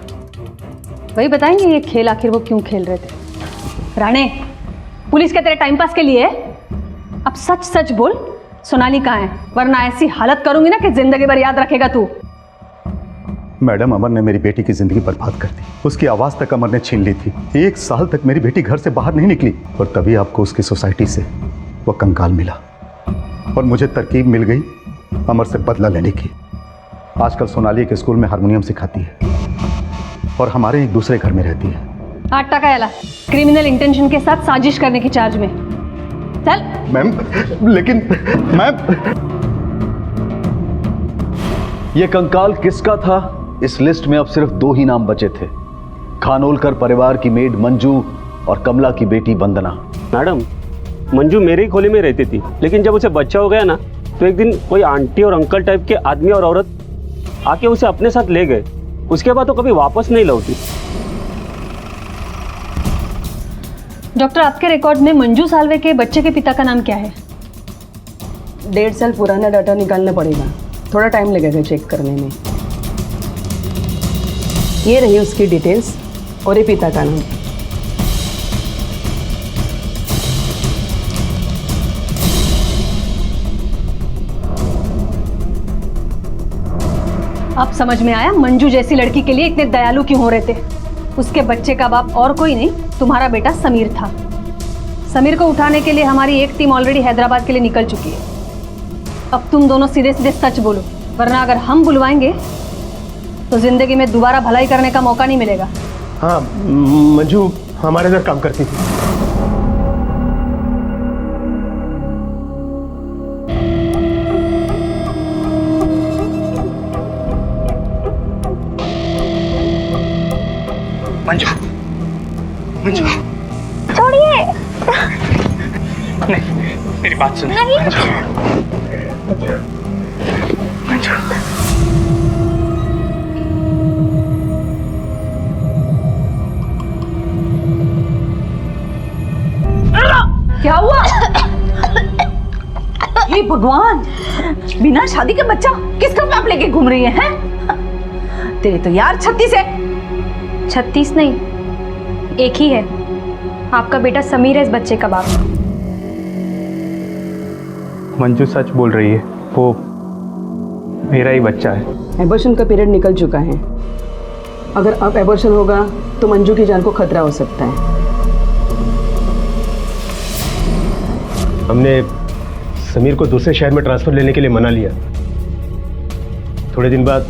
वही बताएंगे ये खेल आखिर वो क्यों खेल रहे थे. राणे, पुलिस के तेरे टाइम पास के लिए? अब सच सच बोल, सोनाली कहाँ है, वरना ऐसी हालत करूंगी ना कि जिंदगी भर याद रखेगा तू. मैडम, अमर ने मेरी बेटी की जिंदगी बर्बाद कर दी. उसकी आवाज तक अमर ने छीन ली थी. 1 साल तक मेरी बेटी घर से बाहर नहीं निकली और तभी आपको उसकी सोसाइटी से वो कंकाल मिला और मुझे तरकीब मिल गई अमर से बदला लेने की. आजकल सोनाली के स्कूल में हारमोनियम सिखाती है और हमारे एक दूसरे घर में रहती है. 8 टका याला क्रिमिनल इंटेंशन के साथ साजिश करने की चार्ज में. चल. मैम, लेकिन मैम, ये कंकाल किसका था? इस लिस्ट में अब सिर्फ 2 ही नाम बचे थे. खानोलकर परिवार की मेड मंजू और कमला की बेटी वंदना. मैडम, मंजू मेरे ही खोली में रहती थी, लेकिन जब उसे बच्चा हो गया ना तो एक दिन कोई आंटी और अंकल टाइप के आदमी और औरत आके उसे अपने साथ ले गए. उसके बाद तो कभी वापस नहीं लौटी. डॉक्टर, आपके रिकॉर्ड में मंजू सालवे के बच्चे के पिता का नाम क्या है? 1.5 साल पुराना डाटा निकालना पड़ेगा, थोड़ा टाइम लगेगा चेक करने में. ये रही उसकी डिटेल्स और ये पिता का नाम. अब समझ में आया मंजू जैसी लड़की के लिए इतने दयालु क्यों हो रहे थे. उसके बच्चे का बाप और कोई नहीं, तुम्हारा बेटा समीर था. समीर को उठाने के लिए हमारी एक टीम ऑलरेडी हैदराबाद के लिए निकल चुकी है. अब तुम दोनों सीधे सीधे सच बोलो, वरना अगर हम बुलवाएंगे तो जिंदगी में दोबारा भलाई करने का मौका नहीं मिलेगा. हाँ, मंजू हमारे इधर काम करती थी। मंजू, मंजू, छोड़िए। नहीं, मेरी बात सुन। नहीं। मंजू, क्या हुआ? हे भगवान, बिना शादी के बच्चा किसका बाप लेके घूम रही है? तेरे तो यार 36 है। 36 नहीं, एक ही है। आपका बेटा समीर है इस बच्चे का बाप। मंजू सच बोल रही है, वो मेरा ही बच्चा है। एबॉर्शन का पीरियड निकल चुका है। अगर अब एबॉर्शन होगा तो मंजू की जान को खतरा हो सकता है। हमने समीर को दूसरे शहर में ट्रांसफर लेने के लिए मना लिया। थोड़े दिन बाद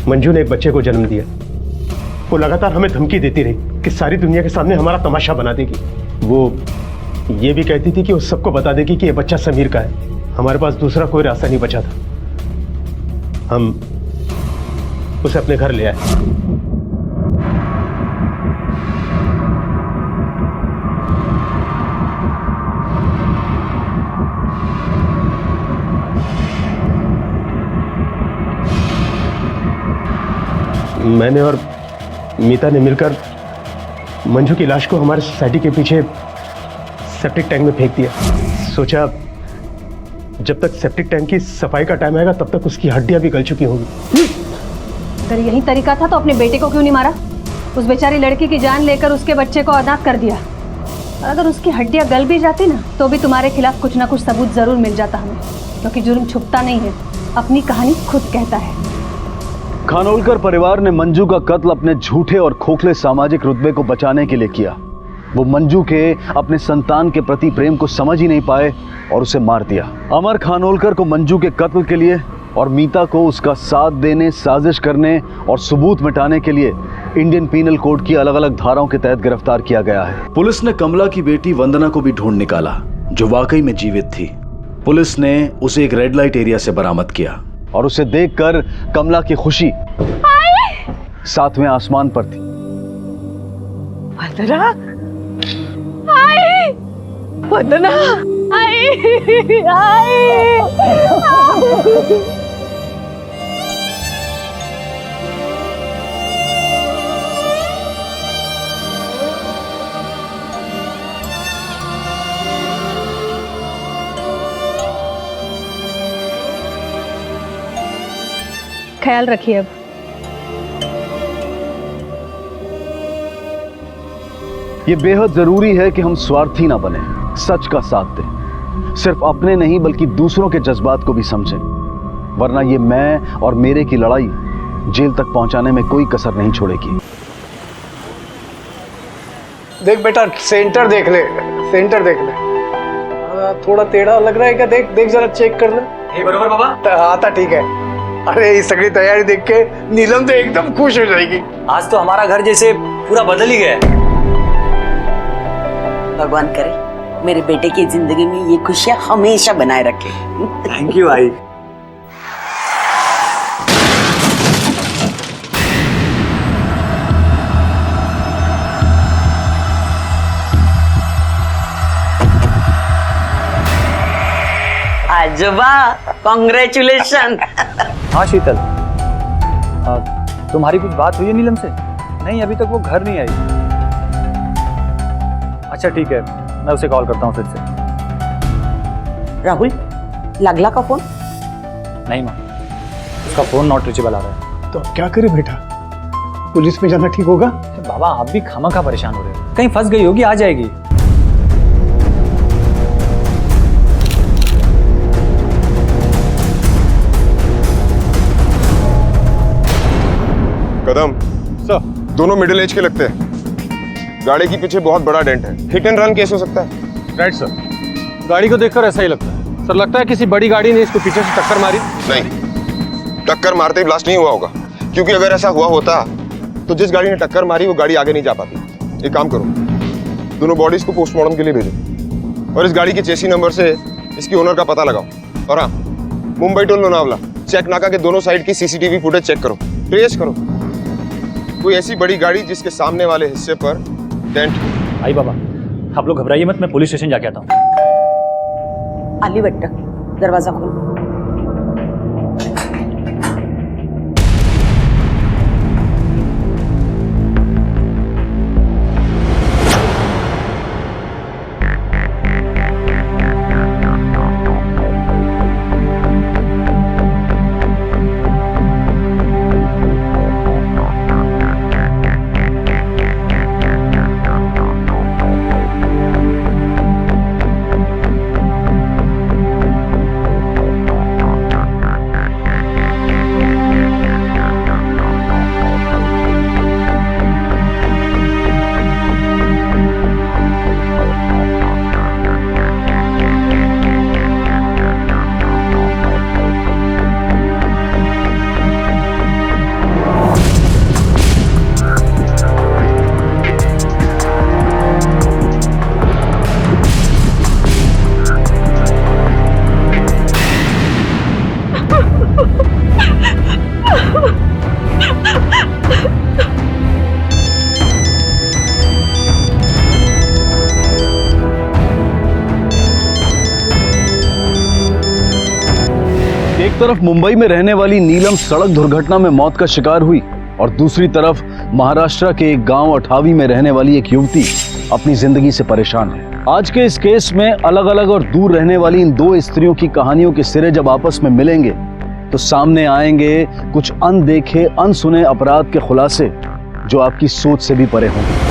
मंजू ने एक बच्चे को जन्म दिया। वो लगातार हमें धमकी देती रही कि सारी दुनिया के सामने हमारा तमाशा बना देगी। वो ये भी कहती थी कि उस सबको बता देगी कि ये बच्चा समीर का है। हमारे पास दूसरा कोई रास्ता नहीं बचा था। हम उसे अपने घर ले आए। मैंने और मीता ने मिलकर मंजू की लाश को हमारे सोसाइटी के पीछे सेप्टिक टैंक में फेंक दिया। सोचा जब तक सेप्टिक टैंक की सफाई का टाइम आएगा तब तक उसकी हड्डियां भी गल चुकी होंगी। अगर यही तरीका था तो अपने बेटे को क्यों नहीं मारा? उस बेचारी लड़की की जान लेकर उसके बच्चे को अनाथ कर दिया। अगर उसकी हड्डियां गल भी जाती ना तो भी तुम्हारे खिलाफ कुछ ना कुछ सबूत जरूर मिल जाता हमें, क्योंकि जुर्म छुपता नहीं है, अपनी कहानी खुद कहता है। खानोलकर परिवार ने मंजू का कत्ल अपने झूठे और खोखले सामाजिक रुतबे को बचाने के लिए किया। वो मंजू के अपने संतान के प्रति प्रेम को समझ ही नहीं पाए और उसे मार दिया। अमर खानोलकर को मंजू के कत्ल के लिए और मीता को उसका साथ देने, साजिश करने और सबूत मिटाने के लिए इंडियन पीनल कोड की अलग अलग धाराओं के तहत गिरफ्तार किया गया है। पुलिस ने कमला की बेटी वंदना को भी ढूंढ निकाला, जो वाकई में जीवित थी। पुलिस ने उसे एक रेड लाइट एरिया से बरामद किया और उसे देखकर कमला की खुशी सातवें आसमान पर थी। वंदना, वंदना, ख्याल रखिए अब। ये बेहद जरूरी है कि हम स्वार्थी ना बने, सच का साथ दें, सिर्फ अपने नहीं बल्कि दूसरों के जज्बात को भी समझें, वरना ये मैं और मेरे की लड़ाई जेल तक पहुंचाने में कोई कसर नहीं छोड़ेगी। देख बेटा, सेंटर देख ले, सेंटर देख ले। थोड़ा टेढ़ा लग रहा है क्या? देख देख जरा चेक कर ले। बरोबर बाबा। हाँ था, ठीक है। अरे ये सगली तैयारी देख के नीलम तो एकदम खुश हो जाएगी। आज तो हमारा घर जैसे पूरा बदल ही गया। भगवान करे मेरे बेटे की जिंदगी में ये खुशियां हमेशा बनाए रखे। थैंक यू भाई। आजोबा कांग्रेचुलेशन। हाँ शीतल, तुम्हारी कुछ बात हुई है नीलम से? नहीं, अभी तक वो घर नहीं आई। अच्छा ठीक है, मैं उसे कॉल करता हूँ फिर से। राहुल, लागला का फोन? नहीं माँ, उसका फोन नॉट रीचेबल आ रहा है। तो अब क्या करे बेटा? पुलिस में जाना ठीक होगा? बाबा आप भी खामखा परेशान हो रहे हो, कहीं फंस गई होगी, आ जाएगी। कदम सर, दोनों मिडिल एज के लगते हैं। गाड़ी के पीछे बहुत बड़ा डेंट है। हिट एंड रन केस हो सकता है। राइट सर, गाड़ी को देखकर ऐसा ही लगता है। सर लगता है किसी बड़ी गाड़ी ने इसको पीछे से टक्कर मारी। नहीं, टक्कर मारते ही ब्लास्ट नहीं हुआ होगा, क्योंकि अगर ऐसा हुआ होता तो जिस गाड़ी ने टक्कर मारी वो गाड़ी आगे नहीं जा पाती। एक काम करो, दोनों बॉडीज को पोस्टमार्टम के लिए भेजो और इस गाड़ी के चेसी नंबर से इसकी ओनर का पता लगाओ। और हाँ, मुंबई टू लोनावला चेक नाका के दोनों साइड की सीसीटीवी फुटेज चेक करो, ट्रेस करो कोई ऐसी बड़ी गाड़ी जिसके सामने वाले हिस्से पर डेंट हो। आई बाबा, आप लोग घबराइए मत, मैं पुलिस स्टेशन जाके आता हूँ। आली बट्टा, दरवाजा खोल। एक तरफ मुंबई में रहने वाली नीलम सड़क दुर्घटना में मौत का शिकार हुई और दूसरी तरफ महाराष्ट्र के एक गांव अठावी में रहने वाली एक युवती अपनी जिंदगी से परेशान है। आज के इस केस में अलग अलग और दूर रहने वाली इन दो स्त्रियों की कहानियों के सिरे जब आपस में मिलेंगे तो सामने आएंगे कुछ अनदेखे अनसुने अपराध के खुलासे जो आपकी सोच से भी परे होंगे।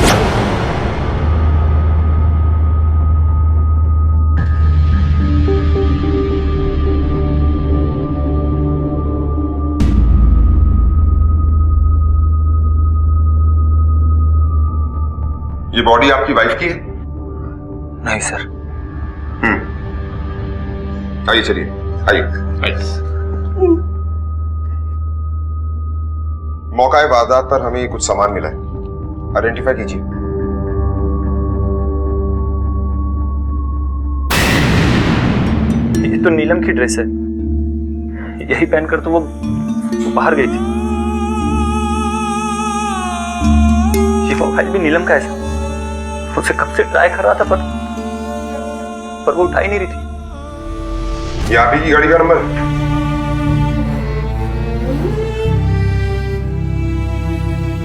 ये बॉडी आपकी वाइफ की है? नहीं सर। आइए, चलिए आइए। मौका वारदात पर हमें कुछ सामान मिला है, आइडेंटिफाई कीजिए। ये तो नीलम की ड्रेस है, यही पहनकर तो वो बाहर गई थी। ये मोबाइल भी नीलम का है, उसे कब से ट्राई कर रहा था पर वो उठा ही नहीं रही थी। ये आप ही की गाड़ी का नंबर है?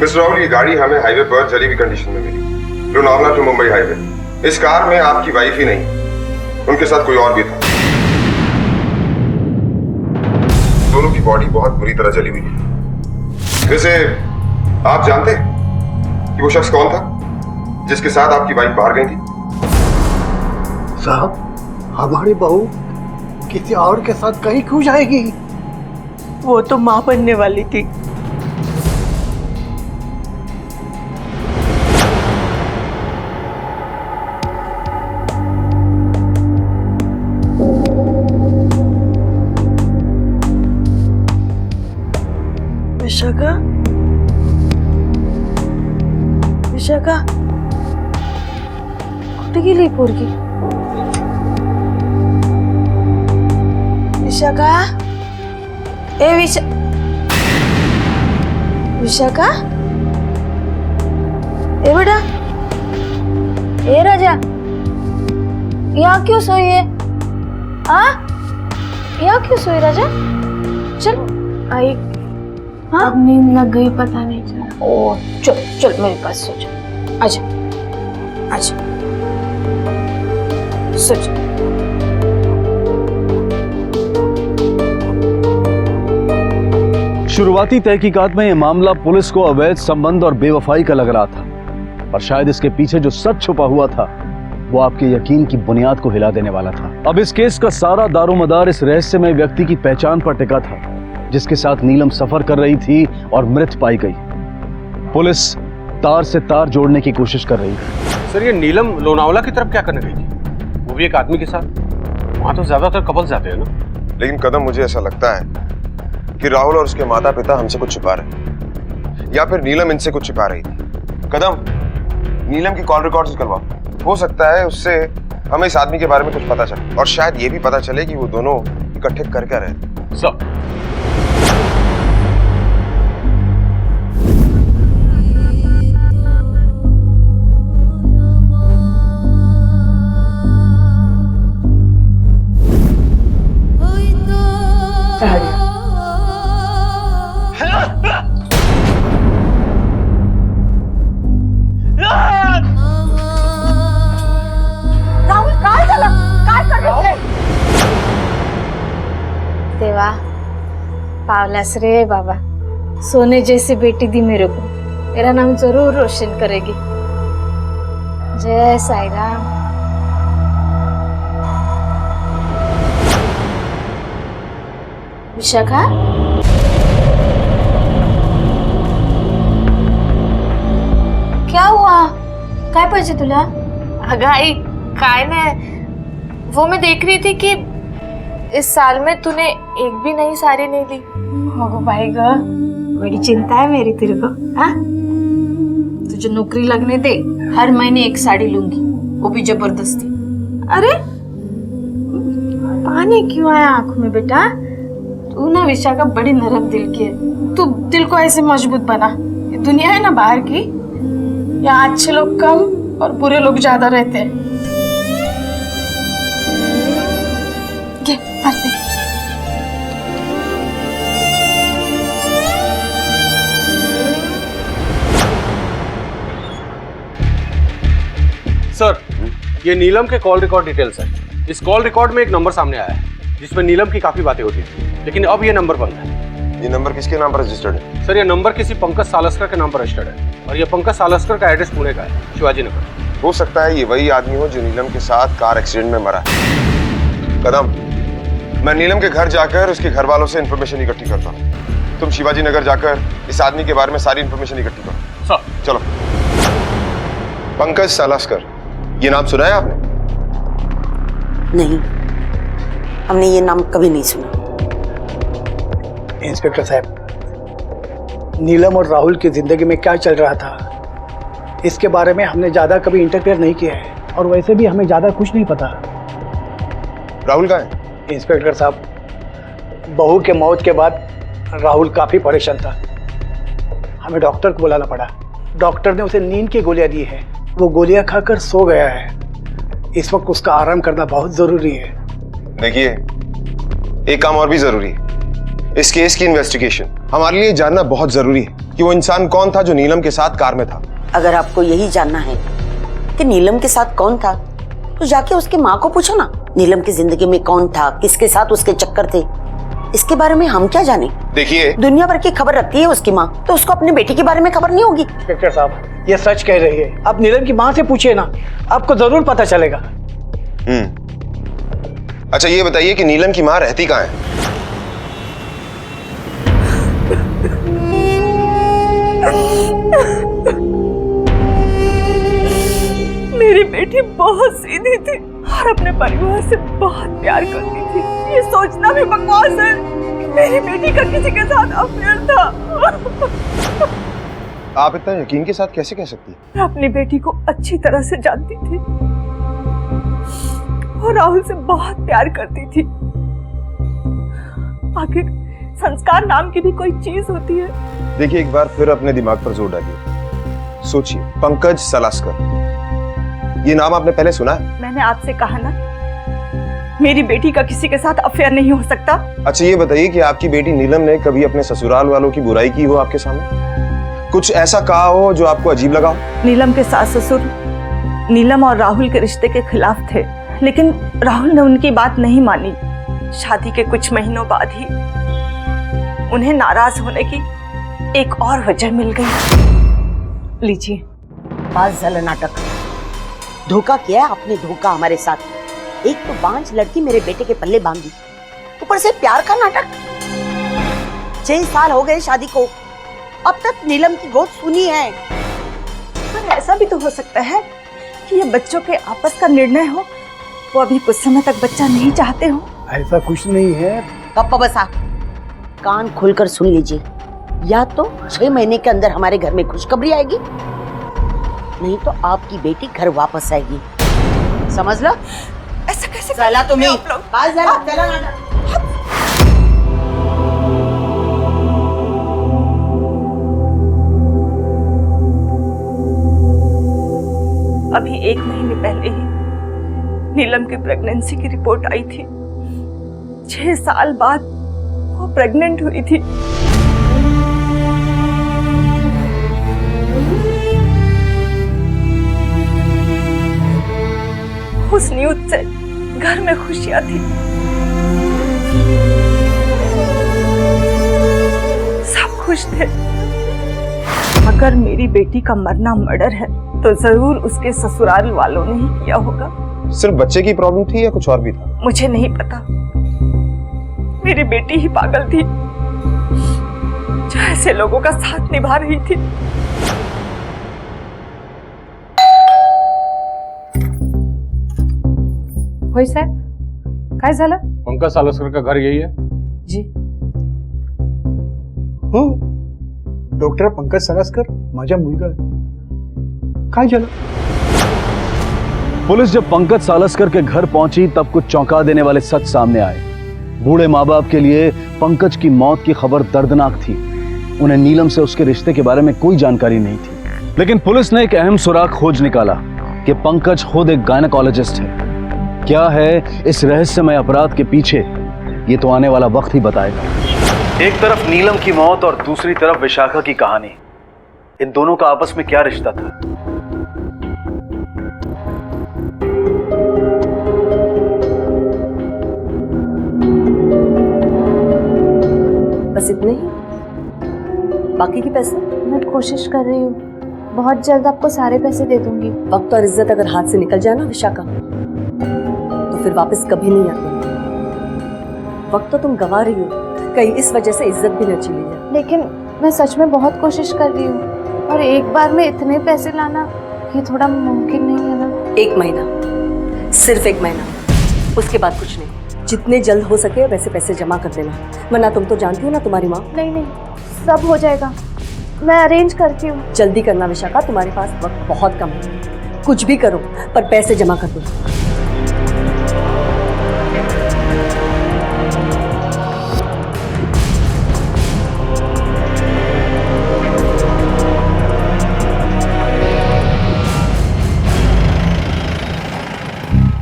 मिस्टर राहुल, ये गाड़ी हमें हाईवे पर जली हुई कंडीशन में मिली, लोनावला टू मुंबई हाईवे। इस कार में आपकी वाइफ ही नहीं, उनके साथ कोई और भी था। दोनों की बॉडी बहुत बुरी तरह जली हुई है। वैसे आप जानते हैं कि वो शख्स कौन था जिसके साथ आपकी वाइफ बाहर गई थी? साहब, हमारी बहू किसी और के साथ कहीं क्यों जाएगी? वो तो मां बनने वाली थी। विशाखा, विशाखा कुठे गेली पोरगी? विशाखा, ए विशाखा, ए बेटा, ए राजा, यहाँ क्यों सोई है? यहाँ क्यों सोई राजा? चल आई। हाँ, अब नींद लग गई, पता नहीं चला। ओ चल चल मेरे पास सो जा, आजा आजा, सो जा। शुरुआती तहकीकात में यह मामला पुलिस को अवैध संबंध और बेवफाई का लग रहा था, पर शायद इसके पीछे जो सच छुपा हुआ था वो आपके यकीन की बुनियाद को हिला देने वाला था। अब इस केस का सारा दारोमदार इस रहस्यमय व्यक्ति की पहचान पर टिका था जिसके साथ नीलम सफर कर रही थी और मृत पाई गई। पुलिस तार से तार जोड़ने की कोशिश कर रही थी। सर, ये नीलम लोनावला की तरफ क्या करने गई थी? वो भी एक आदमी के साथ। वहां तो ज्यादातर कपल्स जाते हैं ना। लेकिन कदम, मुझे ऐसा लगता है कि राहुल और उसके माता पिता हमसे कुछ छुपा रहे हैं। या फिर नीलम इनसे कुछ छिपा रही थी। कदम, नीलम की कॉल रिकॉर्ड्स निकलवाओ। हो सकता है उससे हमें इस आदमी के बारे में कुछ पता चले और शायद ये भी पता चले कि वो दोनों इकट्ठे कर क्या रहे थे। सर, राहुल काय झालं? काय करते? देवा, पावलास रे बाबा, सोने जैसी बेटी दी मेरे को, मेरा नाम जरूर रोशन करेगी। जय साई राम। विशाखा, क्या हुआ? काय पाहिजे तुला? अगं आई, काय नाही, वो मैं देख रही थी कि इस साल में तूने एक भी नई साड़ी नहीं ली। हो भाई ग, बड़ी चिंता है मेरी तेरे को। हाँ, तुझे नौकरी लगने दे, हर महीने एक साड़ी लूंगी, वो भी जबरदस्ती। अरे पानी क्यों आया आंखों में बेटा? तू ना विशाखा बड़ी नरम दिल की है, तू दिल को ऐसे मजबूत बना। ये दुनिया है ना बाहर की, यहाँ अच्छे लोग कम और बुरे लोग ज्यादा रहते हैं। ये भर दे। सर, ये नीलम के कॉल रिकॉर्ड डिटेल्स है। इस कॉल रिकॉर्ड में एक नंबर सामने आया है जिसमें नीलम की काफी बातें होती थी, लेकिन अब ये नंबर बंद है। ये नंबर किसके नाम पर रजिस्टर्ड है? सर, ये नंबर किसी पंकज सालस्कर के नाम पर रजिस्टर्ड है और ये पंकज सालस्कर का एड्रेस पुणे का है, शिवाजी नगर। हो सकता है ये वही आदमी हो जो नीलम के साथ कार एक्सीडेंट में मरा है। कदम, मैं नीलम के घर जाकर उसके घर वालों से इन्फॉर्मेशन इकट्ठी करता हूँ। तुम शिवाजी नगर जाकर इस आदमी के बारे में सारी इन्फॉर्मेशन इकट्ठी करो। सर। चलो। पंकज सालस्कर, ये नाम सुना है आपने? नहीं, हमने ये नाम कभी नहीं सुना। इंस्पेक्टर साहब, नीलम और राहुल की जिंदगी में क्या चल रहा था, इसके बारे में हमने ज्यादा कभी इंटरफेयर नहीं किया है और वैसे भी हमें ज्यादा कुछ नहीं पता। राहुल कहाँ है? इंस्पेक्टर साहब, बहू के मौत के बाद राहुल काफी परेशान था। हमें डॉक्टर को बुलाना पड़ा। डॉक्टर ने उसे नींद की गोलियां दी है, वो गोलियां खाकर सो गया है। इस वक्त उसका आराम करना बहुत जरूरी है। देखिए, एक काम और भी जरूरी है, इस केस की इन्वेस्टिगेशन। हमारे लिए जानना बहुत जरूरी है कि वो इंसान कौन था जो नीलम के साथ कार में था। अगर आपको यही जानना है कि नीलम के साथ कौन था, तो जाके उसकी माँ को पूछो ना, नीलम की जिंदगी में कौन था, किसके साथ उसके चक्कर थे। इसके बारे में हम क्या जाने? देखिए, दुनिया भर की खबर रखती है उसकी माँ, तो उसको अपनी बेटी के बारे में खबर नहीं होगी? इंस्पेक्टर साहब, ये सच कह रही है। आप नीलम की माँ से पूछिए ना, आपको जरूर पता चलेगा। अच्छा, ये बताइए कि नीलम की माँ रहती कहाँ है? मेरी बेटी बहुत सीधी थी और अपने परिवार से बहुत प्यार करती थी। ये सोचना भी बकवास है कि मेरी बेटी का किसी के साथ अफेयर था। आप इतना यकीन के साथ कैसे कह सकती हैं? मैं अपनी बेटी को अच्छी तरह से जानती थी और राहुल से बहुत प्यार करती थी। आखिर संस्कार नाम की भी कोई चीज होती है। देखिए, एक बार फिर अपने दिमाग पर जोर डालिए, सोचिए। पंकज सालस्कर, ये नाम आपने पहले सुना है? मैंने आपसे कहा ना, मेरी बेटी का किसी के साथ अफेयर नहीं हो सकता। अच्छा, ये बताइए कि आपकी बेटी नीलम ने कभी अपने ससुराल वालों की बुराई की हो आपके सामने? कुछ ऐसा कहा हो जो आपको अजीब लगा हो? नीलम के सास ससुर नीलम और राहुल के रिश्ते के खिलाफ थे, लेकिन राहुल ने उनकी बात नहीं मानी। शादी के कुछ महीनों बाद ही उन्हें नाराज होने की एक और वजह मिल गई। लीजिए। बस झालं नाटक। धोखा किया आपने, धोखा हमारे साथ। एक तो बांझ लड़की मेरे बेटे के पल्ले बांधी, ऊपर से प्यार का नाटक। 6 साल हो गए शादी को, अब तक नीलम की गोद सुनी है। पर ऐसा भी तो हो सकता है कि ये बच्चों के आपस का निर्णय हो, वो अभी कुछ समय तक बच्चा नहीं चाहते हो। ऐसा कुछ नहीं है। गप्पा बसा, कान खोलकर सुन लीजिए। या तो 6 महीने के अंदर हमारे घर में खुशखबरी आएगी, नहीं तो आपकी बेटी घर वापस आएगी। समझ लो। ऐसा कैसे चला तुम्हें चला ना। अभी 1 महीने पहले ही नीलम की प्रेगनेंसी की रिपोर्ट आई थी। 6 साल बाद वो प्रेग्नेंट हुई थी। उस न्यूज़ से घर में खुशियां थी, सब खुश थे। अगर मेरी बेटी का मरना मर्डर है तो जरूर उसके ससुराल वालों ने ही किया होगा। सिर्फ बच्चे की प्रॉब्लम थी या कुछ और भी था? मुझे नहीं पता, मेरी बेटी ही पागल थी जो ऐसे लोगों का साथ निभा रही थी। होय साहेब, काय झालं? पंकज सालस्कर का घर यही है? जी। हो, डॉक्टर पंकज सालस्कर माझा मुलगा आहे. काय झालं? पुलिस जब पंकज सालस्कर के घर पहुंची तब कुछ चौंका देने वाले सच सामने आए। बूढ़े माँ बाप के लिए पंकज की मौत की खबर दर्दनाक थी। उन्हें नीलम से उसके रिश्ते के बारे में कोई जानकारी नहीं थी, लेकिन पुलिस ने एक अहम सुराग खोज निकाला कि पंकज खुद एक गायनेकोलॉजिस्ट है। क्या है इस रहस्यमय अपराध के पीछे, ये तो आने वाला वक्त ही बताएगा। एक तरफ नीलम की मौत और दूसरी तरफ विशाखा की कहानी। इन दोनों का आपस में क्या रिश्ता था? बस इतने ही? बाकी के पैसे? मैं कोशिश कर रही हूँ, बहुत जल्द आपको सारे पैसे दे दूंगी। वक्त और इज्जत अगर हाथ से निकल जाए ना विशाखा, तो फिर वापस कभी नहीं आते। वक्त तो तुम गंवा रही हो, कहीं इस वजह से इज्जत भी न चली जाए। लेकिन मैं सच में बहुत कोशिश कर रही हूँ, और एक बार में इतने पैसे लाना ये थोड़ा मुमकिन नहीं है ना। 1 महीना, सिर्फ 1 महीना, उसके बाद कुछ नहीं। जितने जल्द हो सके वैसे पैसे जमा कर देना, वरना तुम तो जानती हो ना तुम्हारी माँ। नहीं, सब हो जाएगा, मैं अरेंज करती हूँ। जल्दी करना विशाखा, तुम्हारे पास वक्त बहुत कम है। कुछ भी करो पर पैसे जमा कर दो।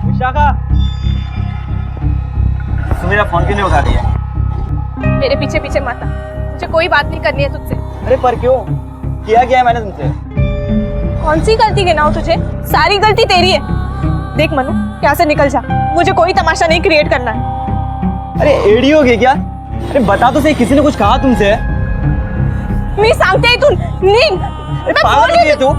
विशाखा, तू मेरा फोन क्यों नहीं उठा रही है? मेरे पीछे पीछे मत आ, मुझे कोई बात नहीं करनी है तुझसे। अरे पर क्यों? किया है मैंने तुमसे? कौन सी गलती गिनाऊं तुझे? सारी गलती तेरी है। देख मनु, यहाँ से निकल जा, मुझे कोई तमाशा नहीं क्रिएट करना है। अरे एडी हो गई क्या? अरे बता तो सही, किसी ने कुछ कहा तुमसे? मी सांगते ही तू नीन। अरे पागल हो गई तू?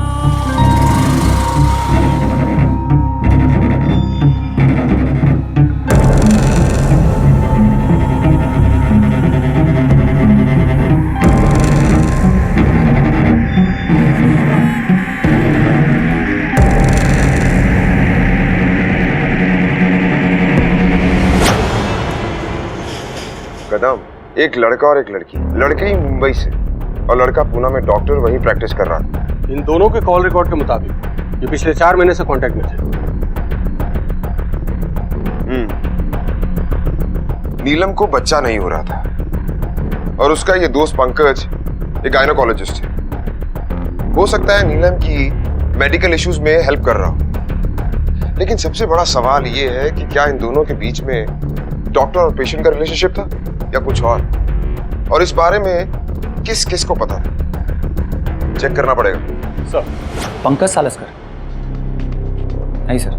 कदम, एक लड़का और एक लड़की। लड़की मुंबई से और लड़का पूना में डॉक्टर, वहीं प्रैक्टिस कर रहा था। इन दोनों के कॉल रिकॉर्ड के मुताबिक ये पिछले 4 महीने से कांटेक्ट में थे। नीलम को बच्चा नहीं हो रहा था और उसका ये दोस्त पंकज एक गायनेकोलॉजिस्ट है। हो सकता है नीलम की मेडिकल इश्यूज में हेल्प कर रहा हो, लेकिन सबसे बड़ा सवाल ये है कि क्या इन दोनों के बीच में डॉक्टर और पेशेंट का रिलेशनशिप था या कुछ और इस बारे में किस किस को पता था? चेक करना पड़ेगा। सर, पंकज सालस्कर? नहीं सर,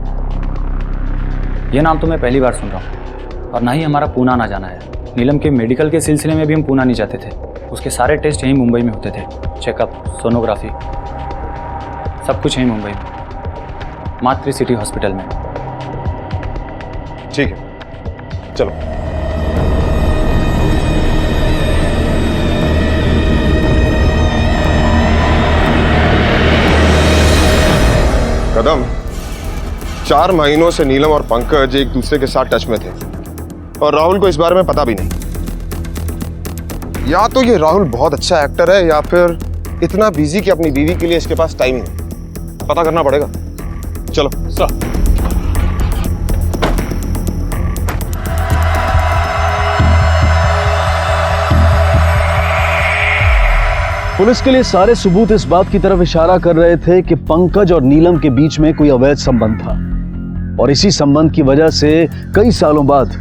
ये नाम तो मैं पहली बार सुन रहा हूँ, और ना ही हमारा पूना आना जाना है। नीलम के मेडिकल के सिलसिले में भी हम पूना नहीं जाते थे। उसके सारे टेस्ट यहीं मुंबई में होते थे, चेकअप, सोनोग्राफी, सब कुछ यहीं मुंबई में, मातृ सिटी हॉस्पिटल में। ठीक है, चलो। कदम, 4 महीनों से नीलम और पंकज एक दूसरे के साथ टच में थे और राहुल को इस बारे में पता भी नहीं। या तो ये राहुल बहुत अच्छा एक्टर है या फिर इतना बिजी कि अपनी बीवी के लिए इसके पास टाइम ही नहीं। पता करना पड़ेगा। चलो सर। पुलिस के लिए सारे सबूत इस बात की तरफ इशारा कर रहे थे कि पंकज और नीलम के बीच में कोई अवैध संबंध था और इसी संबंध की वजह से कई सालों बाद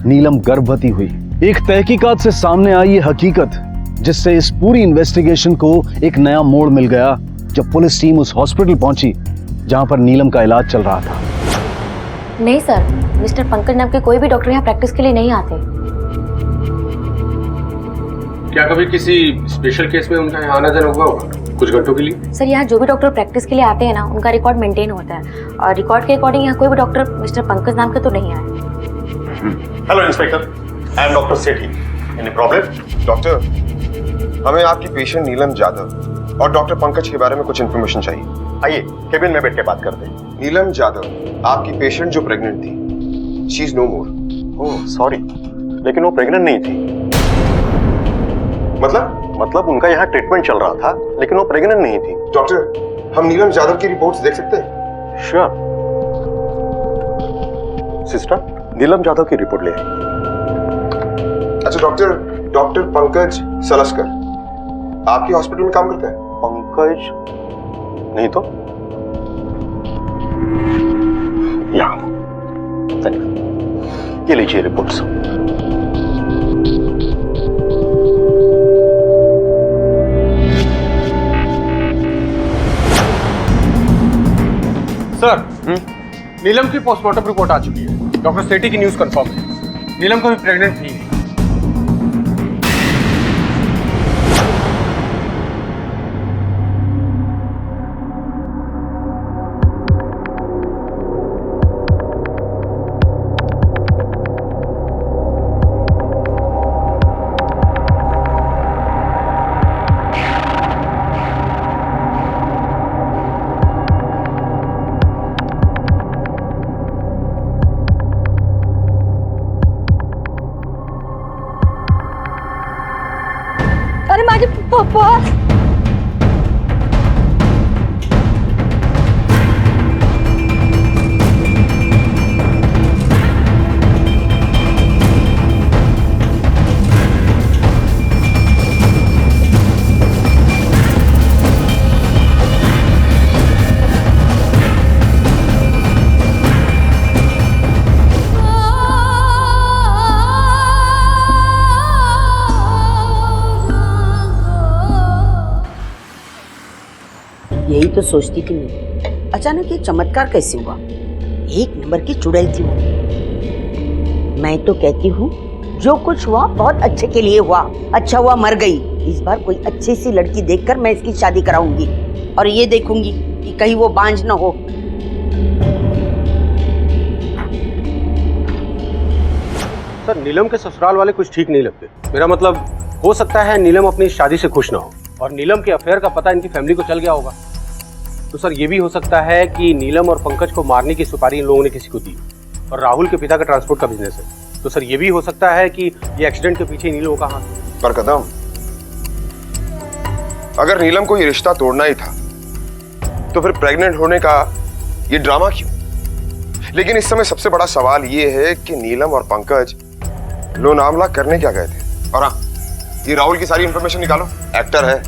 नीलम गर्भवती हुई। एक तहकीकात से सामने आई ये हकीकत जिससे इस पूरी इन्वेस्टिगेशन को एक नया मोड़ मिल गया जब पुलिस टीम उस हॉस्पिटल पहुंची जहां पर नीलम का इलाज चल रहा था। नहीं सर, मिस्टर पंकज नाम के कोई भी डॉक्टर यहाँ प्रैक्टिस के लिए नहीं आते। क्या कभी किसी स्पेशल केस में उनका यहाँ आना जाना हुआ होगा कुछ घंटों के लिए? सर, यहाँ जो भी डॉक्टर प्रैक्टिस के लिए आते हैं ना, उनका रिकॉर्ड मेंटेन होता है और रिकॉर्ड के अकॉर्डिंग यहाँ कोई भी डॉक्टर मिस्टर पंकज नाम के तो नहीं आए। Hello inspector, I am doctor Sethi. Any problem? Doctor, हमें आपकी पेशेंट नीलम जाधव और डॉक्टर पंकज के बारे में कुछ इन्फॉर्मेशन चाहिए। आइए केबिन में बैठ के बात करते हैं। नीलम जाधव, आपकी पेशेंट जो प्रेग्नेंट थी, she is no more. Oh sorry, लेकिन वो प्रेग्नेंट नहीं थी। मतलब उनका यहाँ ट्रीटमेंट चल रहा था लेकिन वो प्रेग्नेंट नहीं थी। डॉक्टर, हम नीलम जाधव की रिपोर्ट्स देख सकते हैं? श्योर। सिस्टर, नीलम जाधव की रिपोर्ट ले आइए। अच्छा डॉक्टर पंकज सलस्कर आपके हॉस्पिटल में काम करता है? पंकज नहीं तो यहाँ, ये लीजिए रिपोर्ट्स। सर, नीलम की पोस्टमार्टम रिपोर्ट आ चुकी है। डॉक्टर सेठी की न्यूज कंफर्म है। नीलम को भी प्रेग्नेंट थी। अरे माझे पप्पा! यही तो सोचती थी मैं, अचानक ये चमत्कार कैसे हुआ? एक नंबर की चुड़ैल थी वो। मैं तो कहती हूँ जो कुछ हुआ बहुत अच्छे के लिए हुआ। अच्छा हुआ मर गई। इस बार कोई अच्छी सी लड़की देखकर मैं इसकी शादी कराऊंगी और ये देखूंगी कि कहीं वो बांझ न हो। सर, नीलम के ससुराल वाले कुछ ठीक नहीं लगते। मेरा मतलब, हो सकता है नीलम अपनी शादी से खुश ना हो और नीलम के अफेयर का पता इनकी फैमिली को चल गया होगा। तो सर, ये भी हो सकता है कि नीलम और पंकज को मारने की सुपारी इन लोगों ने किसी को दी और राहुल के पिता का ट्रांसपोर्ट का बिजनेस है। तो सर, ये भी हो सकता है कि ये एक्सीडेंट के पीछे इन लोगों का हाथ है। पर कदम, अगर नीलम को ये रिश्ता तोड़ना ही था तो फिर प्रेग्नेंट होने का ये ड्रामा क्यों? लेकिन इस समय सबसे बड़ा सवाल ये है कि नीलम और पंकज लोनावला करने क्या गए थे? और हाँ, ये राहुल की सारी इंफॉर्मेशन निकालो। एक्टर है,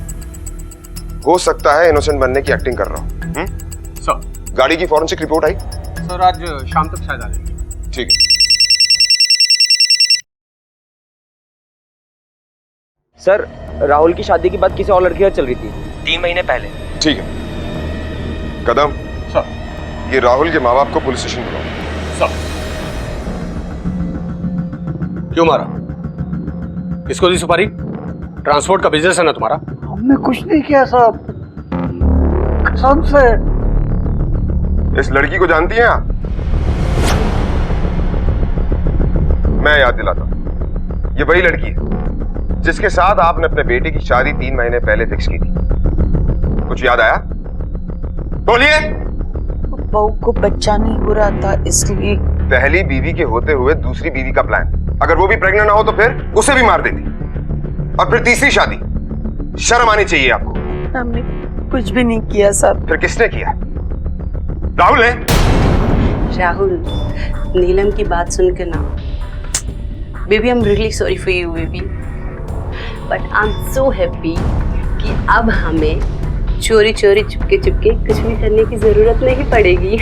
हो सकता है इनोसेंट बनने की एक्टिंग कर रहा हूं। सर, गाड़ी की फॉरेंसिक रिपोर्ट आई? सर, आज शाम तक शायद आ जाएगी। ठीक है सर, राहुल की शादी की बात किसी और लड़की से चल रही थी 3 महीने पहले। ठीक है कदम। सर, ये राहुल के माँ बाप को पुलिस स्टेशन बुलाओ। सर, क्यों मारा? किसको दी सुपारी? ट्रांसपोर्ट का बिजनेस है ना तुम्हारा? हमने कुछ नहीं किया साहब, कसम से। इस लड़की को जानती हैं आप? मैं याद दिलाता हूं, ये वही लड़की है जिसके साथ आपने अपने बेटे की शादी 3 महीने पहले फिक्स की थी। कुछ याद आया? बोलिए। बहू को बच्चा नहीं हो रहा था इसलिए। पहली बीवी के होते हुए दूसरी बीवी का प्लान, अगर वो भी प्रेग्नेंट ना हो तो फिर उसे भी मार देती। और फिर तीसरी शादी। शर्म आनी चाहिए आपको। हमने कुछ भी नहीं किया सर। फिर किसने किया? राहुल ने। राहुल, नीलम की बात सुनकर ना, baby I am really sorry for you baby, but I am so happy कि अब हमें चोरी चोरी चुपके चुपके कुछ भी करने की जरूरत नहीं पड़ेगी।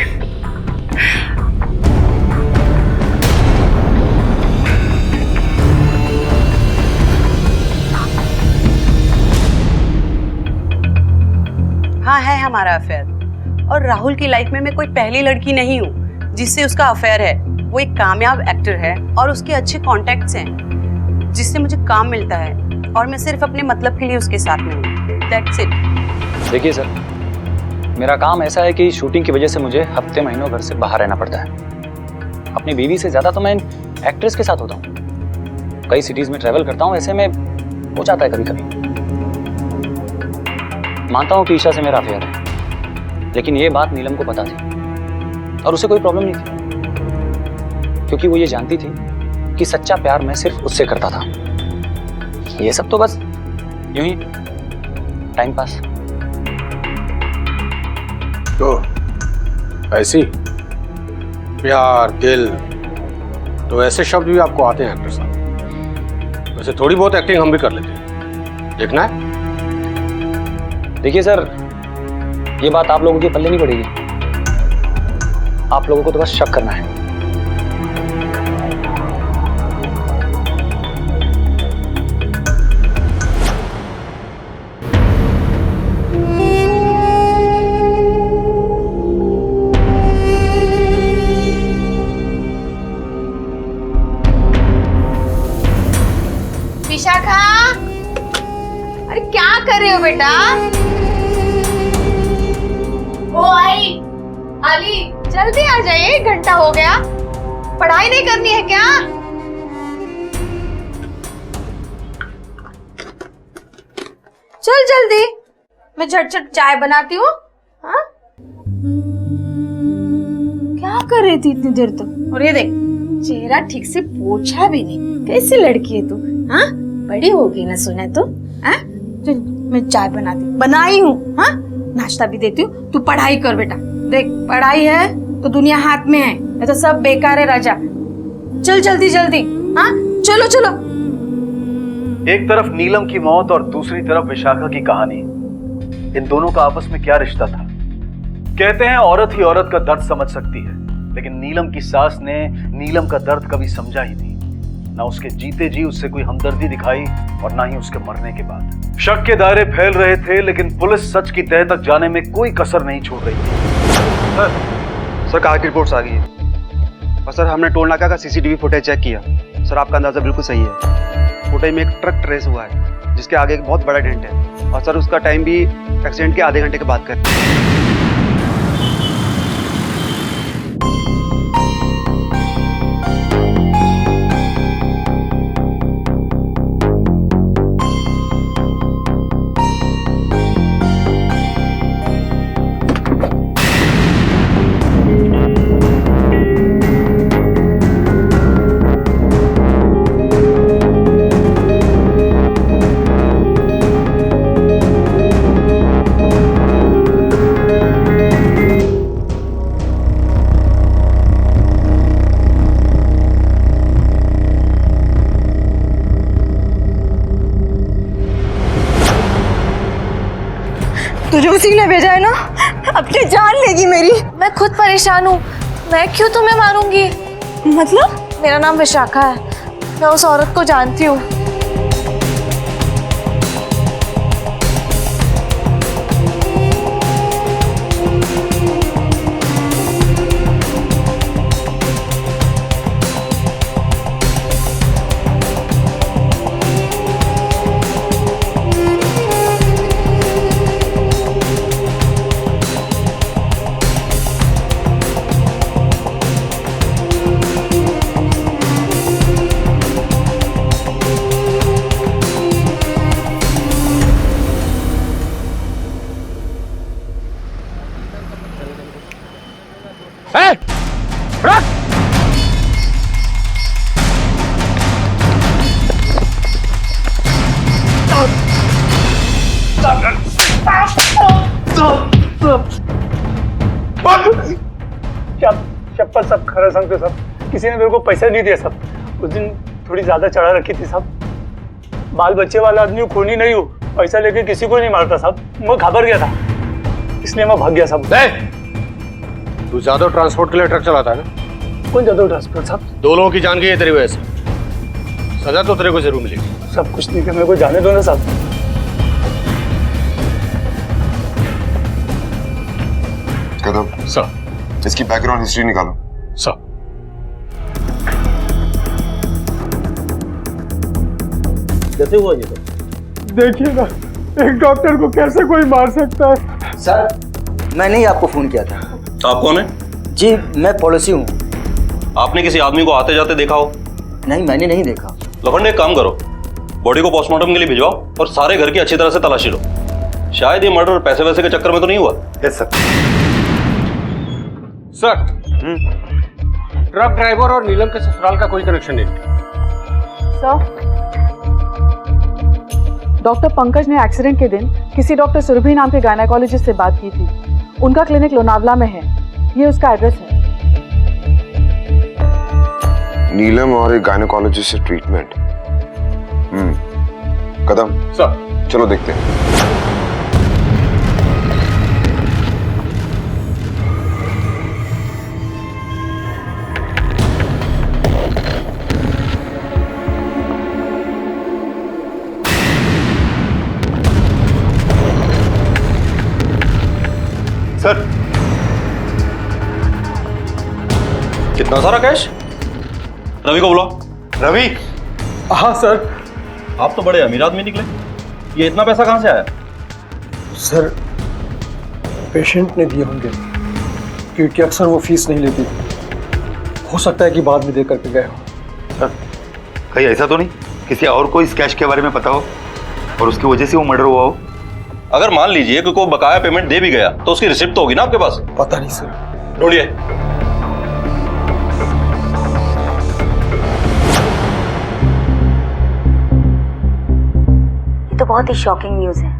हाँ है हमारा अफेयर, और राहुल की लाइफ में मैं कोई पहली लड़की नहीं हूँ जिससे उसका अफेयर है। वो एक कामयाब एक्टर है और उसके अच्छे कॉन्टैक्ट्स हैं जिससे मुझे काम मिलता है, और मैं सिर्फ अपने मतलब के लिए उसके साथ में हूँ। That's it. देखिए सर, मेरा काम ऐसा है कि शूटिंग की वजह से मुझे हफ्ते महीनों घर से बाहर रहना पड़ता है। अपनी बीवी से ज़्यादा तो मैं एक्ट्रेस के साथ होता हूँ। कई सिटीज़ में ट्रैवल करता हूँ, ऐसे में हो जाता है कभी कभी। मानता हूँ कि ईशा से मेरा अफेयर है, लेकिन ये बात नीलम को पता थी और उसे कोई प्रॉब्लम नहीं थी, क्योंकि वो ये जानती थी कि सच्चा प्यार मैं सिर्फ उससे करता था। ये सब तो बस यूं ही टाइम पास। तो ऐसी प्यार, दिल, तो ऐसे शब्द भी आपको आते हैं एक्टर साहब। वैसे थोड़ी बहुत एक्टिंग हम भी कर लेते हैं, देखना है? देखिए सर, ये बात आप लोगों के पल्ले नहीं पड़ेगी। आप लोगों को तो बस शक करना है। विशाखा, अरे क्या कर रहे हो बेटा? ओ आई, अली जल्दी आ जाइए, 1 घंटा हो गया। पढ़ाई नहीं करनी है क्या? चल जल्दी, मैं झटझट चाय बनाती हूँ। हाँ? क्या कर रही थी इतनी देर तक? और ये देख, चेहरा ठीक से पोछा भी नहीं। कैसी लड़की है तू? हाँ, बड़ी हो गई ना सुना तो। हाँ, मैं चाय बनाई हूँ। हाँ, नाश्ता भी देती हूँ। तू पढ़ाई कर बेटा। देख, पढ़ाई है तो दुनिया हाथ में है, नहीं तो सब बेकार है राजा। चल जल्दी जल्दी। हाँ, चलो चलो। एक तरफ नीलम की मौत और दूसरी तरफ विशाखा की कहानी। इन दोनों का आपस में क्या रिश्ता था? कहते हैं औरत ही औरत का दर्द समझ सकती है, लेकिन नीलम की सास ने नीलम का दर्द कभी समझा ही नहीं। ना उसके जीते जी उससे कोई हमदर्दी दिखाई और ना ही उसके मरने के बाद। शक के दायरे फैल रहे थे, लेकिन पुलिस सच की तह तक जाने में कोई कसर नहीं छोड़ रही थी। सर कार की रिपोर्ट्स आ गई है और सर हमने टोल नाका का सीसीटीवी फुटेज चेक किया। सर आपका अंदाजा बिल्कुल सही है। फुटेज में एक ट्रक ट्रेस हुआ है जिसके आगे एक बहुत बड़ा डेंट है, और सर उसका टाइम भी एक्सीडेंट के आधे घंटे के बाद का। तुझे उसी ने भेजा है ना? अपनी जान लेगी मेरी। मैं खुद परेशान हूँ, मैं क्यों तुम्हें मारूंगी? मतलब? मेरा नाम विशाखा है, मैं उस औरत को जानती हूँ। पर सब खरा सांगते साहब, किसी ने मेरे को पैसा नहीं दिया साहब। उस दिन थोड़ी ज्यादा चढ़ा रखी थी साहब। बाल बच्चे वाला आदमी हूँ, खूनी नहीं हूँ, पैसा लेके किसी को नहीं मारता साहब। मैं घबरा गया था, इसलिए मैं भाग गया साहब। तू जादव ट्रांसपोर्ट के लिए ट्रक चलाता है ना? कौन जादव ट्रांसपोर्ट साहब? 2 लोगों की जान गई है तेरी वजह से, सजा तो तेरे को जरूर मिलेगी। सब कुछ ठीक है, मेरे को जाने दो ना साहब। कदम सर, इसकी बैकग्राउंड हिस्ट्री निकालो सर। कैसे हुआ ये तो? देखिए ना, एक डॉक्टर को कैसे कोई मार सकता है? सर, मैंने ही आपको फोन किया था। आप कौन है? जी, मैं पड़ोसी हूँ। आपने किसी आदमी को आते जाते देखा हो? नहीं, मैंने नहीं देखा। लखंडे, एक काम करो, बॉडी को पोस्टमार्टम के लिए भिजवाओ और सारे घर की अच्छी तरह से तलाशी लो। शायद ये मर्डर पैसे वैसे के चक्कर में तो नहीं हुआ। Yes sir. Sir, truck driver और नीलम के ससुराल का कोई कनेक्शन नहीं। सर, डॉक्टर पंकज ने एक्सीडेंट के दिन किसी डॉक्टर सुरभि नाम के गायनेकोलॉजिस्ट से बात की थी। उनका क्लिनिक लोनावला में है, ये उसका एड्रेस है। नीलम और एक गायनेकोलॉजिस्ट से ट्रीटमेंट। कदम सर, चलो देखते हैं। सर, कितना सारा कैश? रवि को बुलाओ। रवि। हाँ सर। आप तो बड़े अमीर आदमी निकले, ये इतना पैसा कहाँ से आया? सर, पेशेंट ने दिए होंगे, क्योंकि अक्सर वो फीस नहीं लेती। हो सकता है कि बाद में दे करके गए हो। सर, कहीं ऐसा तो नहीं किसी और को इस कैश के बारे में पता हो और उसकी वजह से वो मर्डर हुआ हो? अगर मान लीजिए कि कोई बकाया पेमेंट दे भी गया तो उसकी रिसिप्ट तो होगी ना आपके पास? पता नहीं सर। ढूंढिए। ये तो बहुत ही शॉकिंग न्यूज़ है।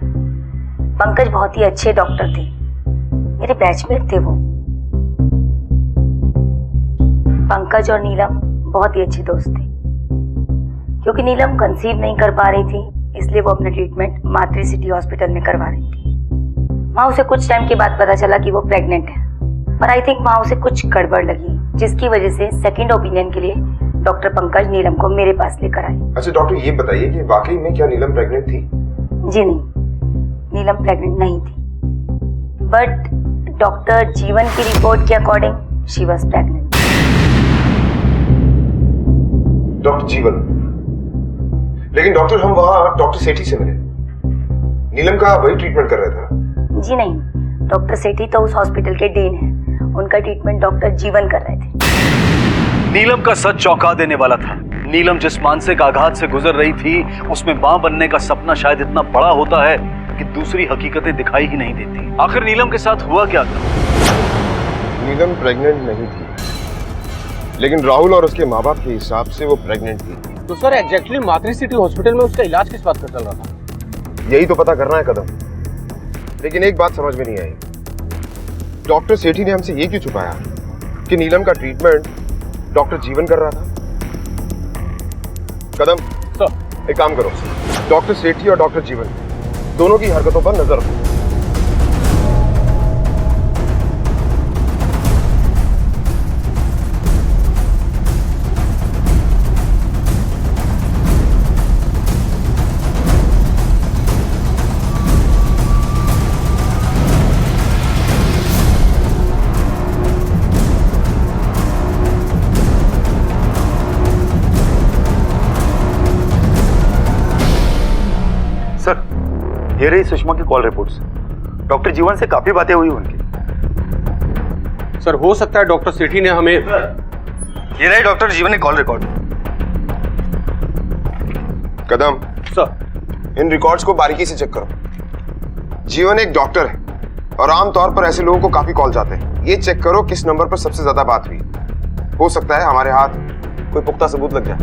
पंकज बहुत ही अच्छे डॉक्टर थे, मेरे बैचमेट थे वो। पंकज और नीलम बहुत ही अच्छे दोस्त थे। क्योंकि नीलम कंसीव नहीं कर पा रही थी, इसलिए वो अपना ट्रीटमेंट मातृ सिटी हॉस्पिटल में करवा रही थी। वहाँ उसे कुछ टाइम के बाद पता चला कि वो प्रेग्नेंट है, पर आई थिंक वहाँ उसे कुछ गड़बड़ लगी, जिसकी वजह से सेकंड ओपिनियन के लिए डॉक्टर पंकज नीलम को मेरे पास लेकर आए। अच्छा डॉक्टर, ये बताइए कि वाकई में क्या नीलम प्रेग्नेंट थी? जी नहीं, नीलम प्रेग्नेंट नहीं थी, बट डॉक्टर जीवन की रिपोर्ट के according she was pregnant. Doctor जीवन? लेकिन डॉक्टर, हम वहाँ डॉक्टर सेठी से मिले, नीलम का वही ट्रीटमेंट कर रहे थे। जी नहीं, डॉक्टर सेठी तो उस हॉस्पिटल के डीन हैं, उनका ट्रीटमेंट डॉक्टर जीवन कर रहे थे। नीलम का सच चौंका देने वाला था। नीलम जिस मानसिक आघात से गुजर रही थी, उसमें मां बनने का सपना शायद इतना बड़ा होता है कि दूसरी हकीकतें दिखाई ही नहीं देती। आखिर नीलम के साथ हुआ क्या था? नीलम प्रेग्नेंट नहीं थी, लेकिन राहुल और उसके माँ बाप के हिसाब से वो प्रेग्नेंट थी। तो सर, एग्जैक्टली मातृ सिटी हॉस्पिटल में उसका इलाज किस बात का चल रहा था? यही तो पता करना है कदम। लेकिन एक बात समझ में नहीं आई, डॉक्टर सेठी ने हमसे ये क्यों छुपाया कि नीलम का ट्रीटमेंट डॉक्टर जीवन कर रहा था? कदम सर, एक काम करो, डॉक्टर सेठी और डॉक्टर जीवन दोनों की हरकतों पर नजर रखो। सर, ये रही सुषमा की कॉल रिपोर्ट्स। डॉक्टर जीवन से काफी बातें हुई उनकी। सर, हो सकता है डॉक्टर सेठी ने हमें। ये रही डॉक्टर जीवन की कॉल रिकॉर्ड। कदम सर, इन रिकॉर्ड्स को बारीकी से चेक करो। जीवन एक डॉक्टर है और आमतौर पर ऐसे लोगों को काफी कॉल जाते हैं। ये चेक करो किस नंबर पर सबसे ज्यादा बात हुई। हो सकता है हमारे हाथ कोई पुख्ता सबूत लग जाए।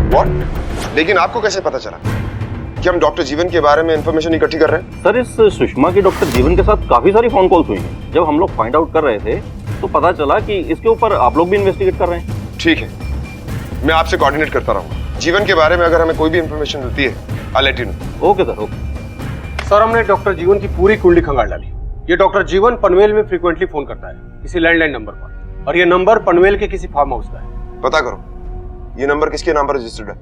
What? लेकिन आपको कैसे पता चला कि हम डॉक्टर जीवन के बारे में इंफॉर्मेशन इकट्ठी कर रहे हैं? सर, इस सुषमा की डॉक्टर जीवन के साथ काफी सारी फोन कॉल्स हुई हैं। जब हम लोग फाइंड आउट कर रहे थे तो पता चला कि इसके ऊपर आप लोग भी इन्वेस्टिगेट कर रहे हैं। ठीक है, मैं आपसे कोऑर्डिनेट करता रहूंगा। जीवन के बारे में अगर हमें कोई भी इंफॉर्मेशन मिलती है, I let you know. Okay sir, okay. Sir, हमने डॉक्टर जीवन की पूरी कुंडली खंगाल डाली। ये डॉक्टर जीवन पनवेल में फ्रीक्वेंटली फोन करता है किसी लैंडलाइन नंबर पर, और ये नंबर पनवेल के किसी फार्म हाउस का है। पता करो ये नंबर किसके नाम पर रजिस्टर्ड है।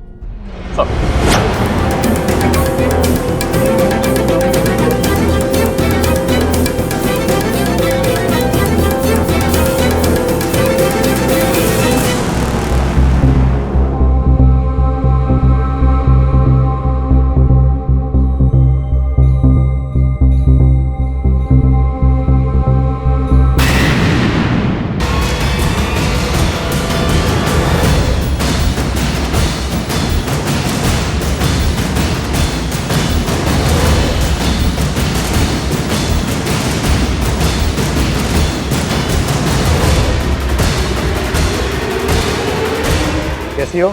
सर, कैसी हो?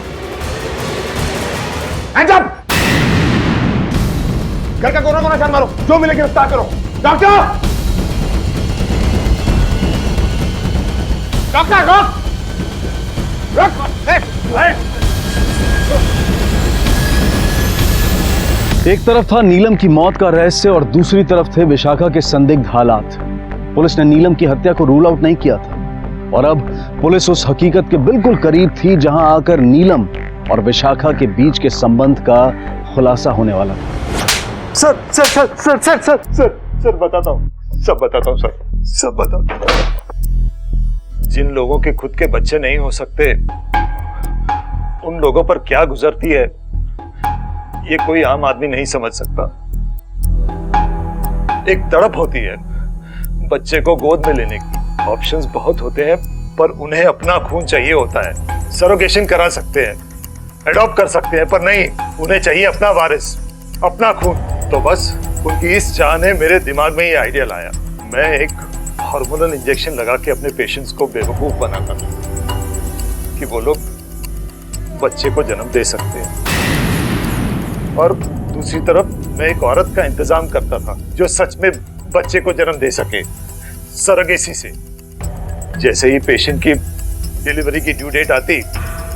Hands up! घर का कोना कोना छान मारो, जो मिले गिरफ्तार करो। डॉक्टर! डॉक्टर, रोक! एक तरफ था नीलम की मौत का रहस्य और दूसरी तरफ थे विशाखा के संदिग्ध हालात। पुलिस ने नीलम की हत्या को रूल आउट नहीं किया था और अब पुलिस उस हकीकत के बिल्कुल करीब थी जहां आकर नीलम और विशाखा के बीच के संबंध का खुलासा होने वाला था। Sir sir sir sir sir sir sir sir बताता हूँ, सब बताता हूँ सर, सब बताता हूँ। जिन लोगों के खुद के बच्चे नहीं हो सकते, उन लोगों पर क्या गुजरती है ये कोई आम आदमी नहीं समझ सकता। एक तड़प होती है बच्चे को गोद में लेने की। ऑप्शंस बहुत होते हैं पर उन्हें अपना खून चाहिए होता है। सरोगेशन करा सकते हैं, एडॉप्ट कर सकते हैं, पर नहीं, उन्हें चाहिए अपना वारिस, अपना खून। तो बस उनकी इस चाह ने मेरे दिमाग में ये आइडिया लाया। मैं एक हार्मोनल इंजेक्शन लगा के अपने पेशेंट्स को बेवकूफ बनाता था कि वो लोग बच्चे को जन्म दे सकते हैं, और दूसरी तरफ मैं एक औरत का इंतजाम करता था जो सच में बच्चे को जन्म दे सके सरोगेसी से। जैसे ही पेशेंट की डिलीवरी की ड्यू डेट आती,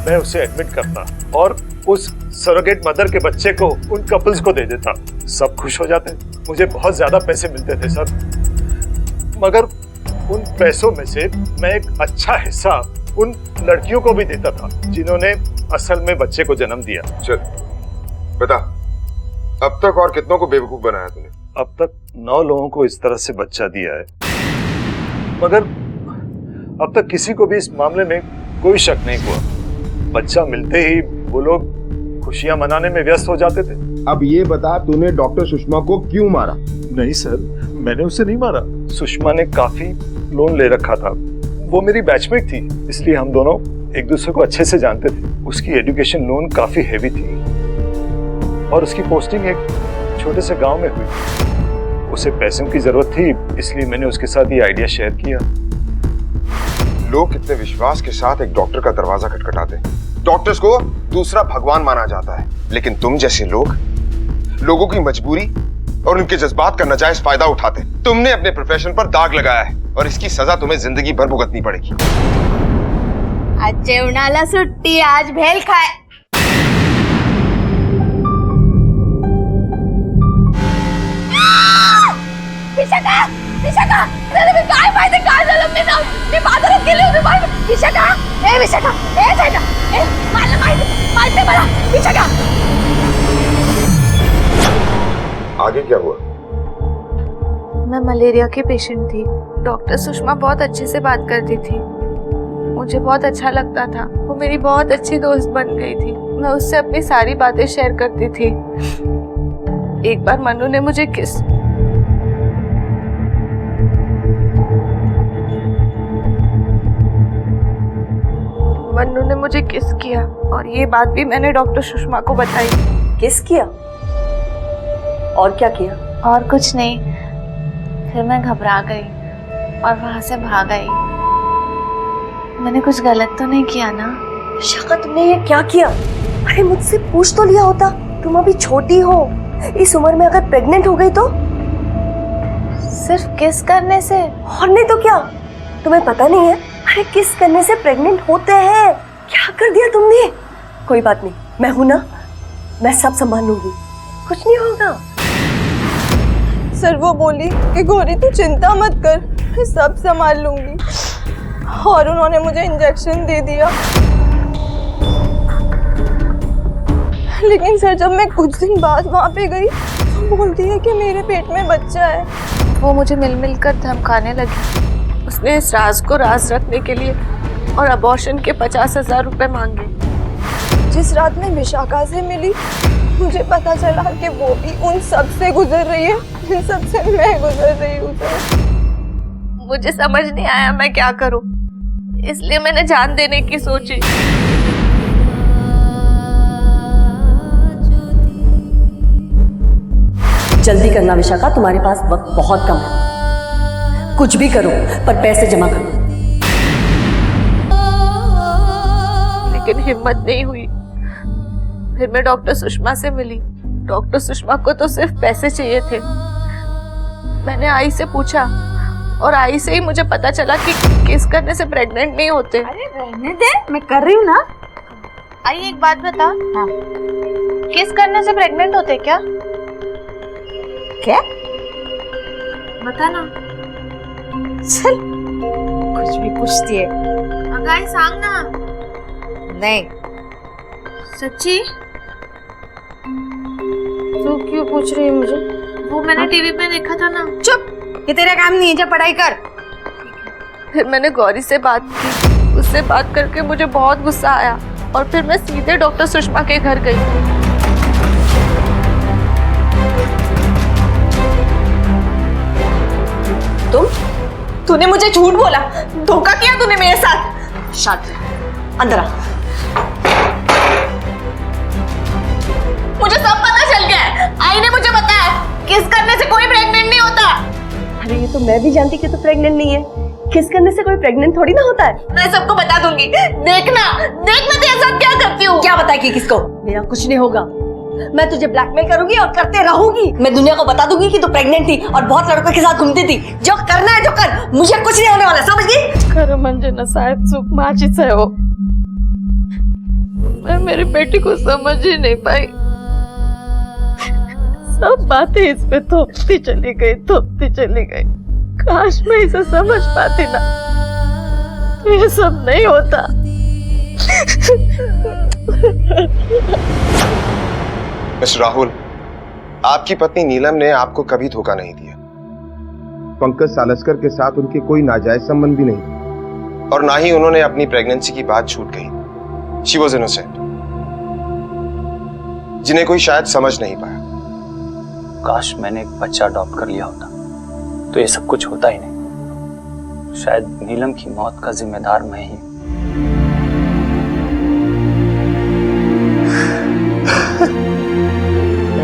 मैं उसे एडमिट करता और उस सरोगेट मदर के बच्चे को उन कपल्स को दे देता। सब खुश हो जाते। मुझे बहुत ज्यादा पैसे मिलते थे सर, मगर उन पैसों में से मैं एक अच्छा हिस्सा उन लड़कियों को भी देता था जिन्होंने असल में बच्चे को जन्म दिया। चल बता, अब तक और कितनों को बेवकूफ बनाया तूने? अब तक 9 लोगों को इस तरह से बच्चा दिया है, मगर अब तक किसी को भी इस मामले में कोई शक नहीं हुआ। बच्चा मिलते ही वो लोग खुशियां मनाने में व्यस्त हो जाते थे। अब ये बता, तूने डॉक्टर सुषमा को क्यों मारा? नहीं सर, मैंने उसे नहीं मारा। सुषमा ने काफी लोन ले रखा था। वो मेरी बैचमेट थी, इसलिए हम दोनों एक दूसरे को अच्छे से जानते थे। उसकी एजुकेशन लोन काफी हेवी थी और उसकी पोस्टिंग एक छोटे से गांव में हुई। उसे पैसों की जरूरत थी, इसलिए मैंने उसके साथ ये आइडिया शेयर किया। लोग कितने विश्वास के साथ एक डॉक्टर का दरवाजा खटखटाते। डॉक्टर्स को दूसरा भगवान माना जाता है, लेकिन तुम जैसे लोग लोगों की मजबूरी और उनके जज्बात का नाजायज फायदा उठाते। तुमने अपने प्रोफेशन पर दाग लगाया है और इसकी सजा तुम्हें जिंदगी भर भुगतनी पड़ेगी। आज जेवणाला सुट्टी, आज भेल खाए। विशाखा, विशाखा, अरे काय माहिती काय झालं? मी बाजारात गेले होते बाहेर. विशाखा, ए विशाखा, ए जायला, ए मला माहिती मला. विशाखा, आगे क्या हुआ? मैं मलेरिया की पेशेंट थी। डॉक्टर सुषमा बहुत अच्छे से बात करती थी, मुझे बहुत अच्छा लगता था। वो मेरी बहुत अच्छी दोस्त बन गई थी। मैं उससे अपनी सारी बातें शेयर करती थी। एक बार मनु ने मुझे किस किया और ये बात भी मैंने डॉक्टर सुषमा को बताई। किस किया? और क्या किया? और कुछ नहीं, फिर मैं घबरा गई और वहां से भाग आई। मैंने कुछ गलत तो नहीं किया ना? विशाखा, तुमने ये क्या किया? अरे मुझसे पूछ तो लिया होता। तुम अभी छोटी हो, इस उम्र में अगर प्रेग्नेंट हो गई तो? सिर्फ किस करने से? और नहीं तो क्या, तुम्हें पता नहीं है? अरे किस करने से प्रेग्नेंट होते हैं। क्या कर दिया तुमने? कोई बात नहीं, मैं हूं ना, मैं सब संभाल लूंगी, कुछ नहीं होगा। सर वो बोली कि गौरी तू चिंता मत कर, मैं सब संभाल लूंगी, और उन्होंने मुझे इंजेक्शन दे दिया। लेकिन सर जब मैं कुछ दिन बाद वहाँ पे गई तो बोलती है कि मेरे पेट में बच्चा है। वो मुझे मिल मिल कर धमकाने लगी। उसने इस राज को राज रखने के लिए और अबॉर्शन के 50,000 रुपए मांगे। जिस रात में विशाखा से मिली मुझे पता चला कि वो भी उन सब से गुजर रही है जिन सब से मैं गुजर रही हूँ। मुझे समझ नहीं आया मैं क्या करूं, इसलिए मैंने जान देने की सोची। जल्दी करना विशाखा, तुम्हारे पास वक्त बहुत कम है। कुछ भी करो पर पैसे जमा करो। लेकिन हिम्मत नहीं हुई। फिर मैं डॉक्टर सुषमा से मिली। डॉक्टर सुषमा को तो सिर्फ पैसे चाहिए थे। मैंने आई से पूछा और आई से ही मुझे पता चला कि किस करने से प्रेग्नेंट नहीं होते। अरे रहने दे, मैं कर रही हूँ ना। आई एक बात बता, हाँ। किस करने से प्रेग्नेंट होते क्या? क्या? बता ना। चल कुछ भी पूछती है। अगाई सांग ना। नहीं। सच्ची? तू क्यों पूछ रही है मुझे? वो मैंने टीवी पे देखा था ना। चुप, ये तेरा काम नहीं है, जा पढ़ाई कर। फिर मैंने गौरी से बात की। उससे बात करके मुझे बहुत गुस्सा आया और फिर मैं सीधे डॉक्टर सुषमा के घर गई। तूने मुझे झूठ बोला, धोखा किया तूने मेरे साथ। शांत अंदर आ। मुझे सब पता चल गया है। आई ने मुझे बताया किस करने से कोई प्रेग्नेंट नहीं होता। अरे ये तो मैं भी जानती कि तू प्रेग्नेंट नहीं है। किस करने से कोई प्रेग्नेंट थोड़ी ना होता है। मैं सबको बता दूंगी। देखना देखना तेरे साथ क्या करती हूँ। क्या बताएगी किसको? मेरा कुछ नहीं होगा। मैं तुझे ब्लैकमेल करूंगी और करते रहूंगी। मैं दुनिया को बता दूंगी कि तू प्रेग्नेंट थी और बहुत लड़कों के साथ घूमती थी। जो करना है जो कर, मुझे कुछ नहीं होने वाला, समझ गई? खरं म्हणजे ना साहेब, चूक माझीच आहे हो। मैं मेरी बेटी को समझ ही नहीं पाई। सब बातें इस पे थोपती चली गई। काश मैं इसे समझ पाती ना, तो ये सब नहीं होता। मिस्टर राहुल, आपकी पत्नी नीलम ने आपको कभी धोखा नहीं दिया। पंकज सालस्कर के साथ उनके कोई नाजायज संबंध भी नहीं और ना ही उन्होंने अपनी प्रेगनेंसी की बात छूट कही। शी वॉज इनोसेंट, जिन्हें कोई शायद समझ नहीं पाया। काश मैंने एक बच्चा अडॉप्ट कर लिया होता तो ये सब कुछ होता ही नहीं। शायद नीलम की मौत का जिम्मेदार मैं ही।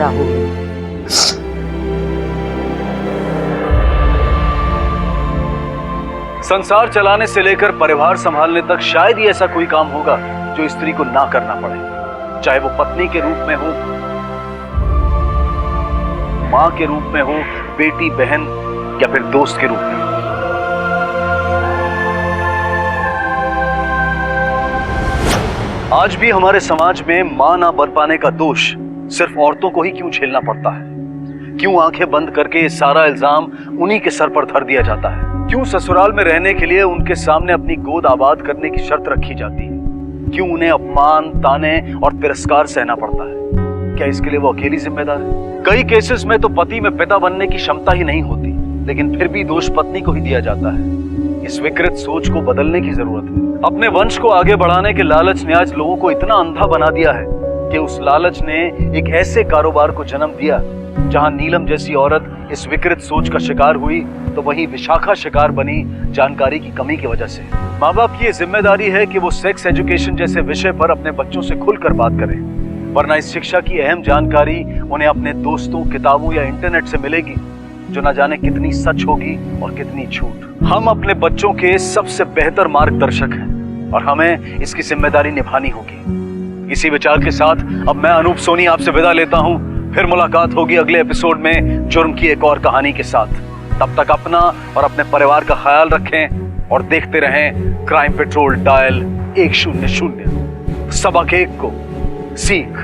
राहुल, संसार चलाने से लेकर परिवार संभालने तक शायद ही ऐसा कोई काम होगा जो स्त्री को ना करना पड़े, चाहे वो पत्नी के रूप में हो, मां के रूप में हो, बेटी बहन या फिर दोस्त के रूप में। आज भी हमारे समाज में मां ना बन पाने का दोष सिर्फ औरतों को ही क्यों झेलना पड़ता है? क्यों आंखें बंद करके सारा इल्जाम उन्हीं के सर पर धर दिया जाता है? क्यों ससुराल में रहने के लिए उनके सामने अपनी गोद आबाद करने की शर्त रखी जाती है? क्यों उन्हें अपमान, ताने और तिरस्कार सहना पड़ता है? क्या इसके लिए वो अकेली जिम्मेदार है? कई केसेस में तो पति में पिता बनने की क्षमता ही नहीं होती, लेकिन फिर भी दोष पत्नी को ही दिया जाता है। इस विकृत सोच को बदलने की जरूरत है। अपने वंश को आगे बढ़ाने के लालच ने आज लोगों को इतना अंधा बना दिया है कि उस लालच ने एक ऐसे कारोबार को जन्म दिया जहां नीलम जैसी औरत इस विकृत सोच का शिकार हुई तो वहीं विशाखा शिकार बनी जानकारी की कमी की वजह से। माँ बाप की ये जिम्मेदारी है कि वो सेक्स एजुकेशन जैसे विषय पर अपने बच्चों से खुलकर बात करें, वरना इस शिक्षा की अहम जानकारी उन्हें अपने दोस्तों, किताबों या इंटरनेट से मिलेगी जो न जाने कितनी सच होगी और कितनी झूठ। हम अपने बच्चों के सबसे बेहतर मार्गदर्शक हैं और हमें इसकी जिम्मेदारी निभानी होगी। इसी विचार के साथ अब मैं अनूप सोनी आपसे विदा लेता हूं। फिर मुलाकात होगी अगले एपिसोड में जुर्म की एक और कहानी के साथ। तब तक अपना और अपने परिवार का ख्याल रखें और देखते रहें क्राइम पेट्रोल डायल 100। सबक एक को सीख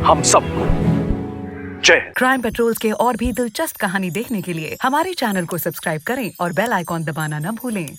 हम सबको। जय हिंद। क्राइम पेट्रोल के और भी दिलचस्प कहानी देखने के लिए हमारे चैनल को सब्सक्राइब करें और बेल आइकॉन दबाना न भूलें।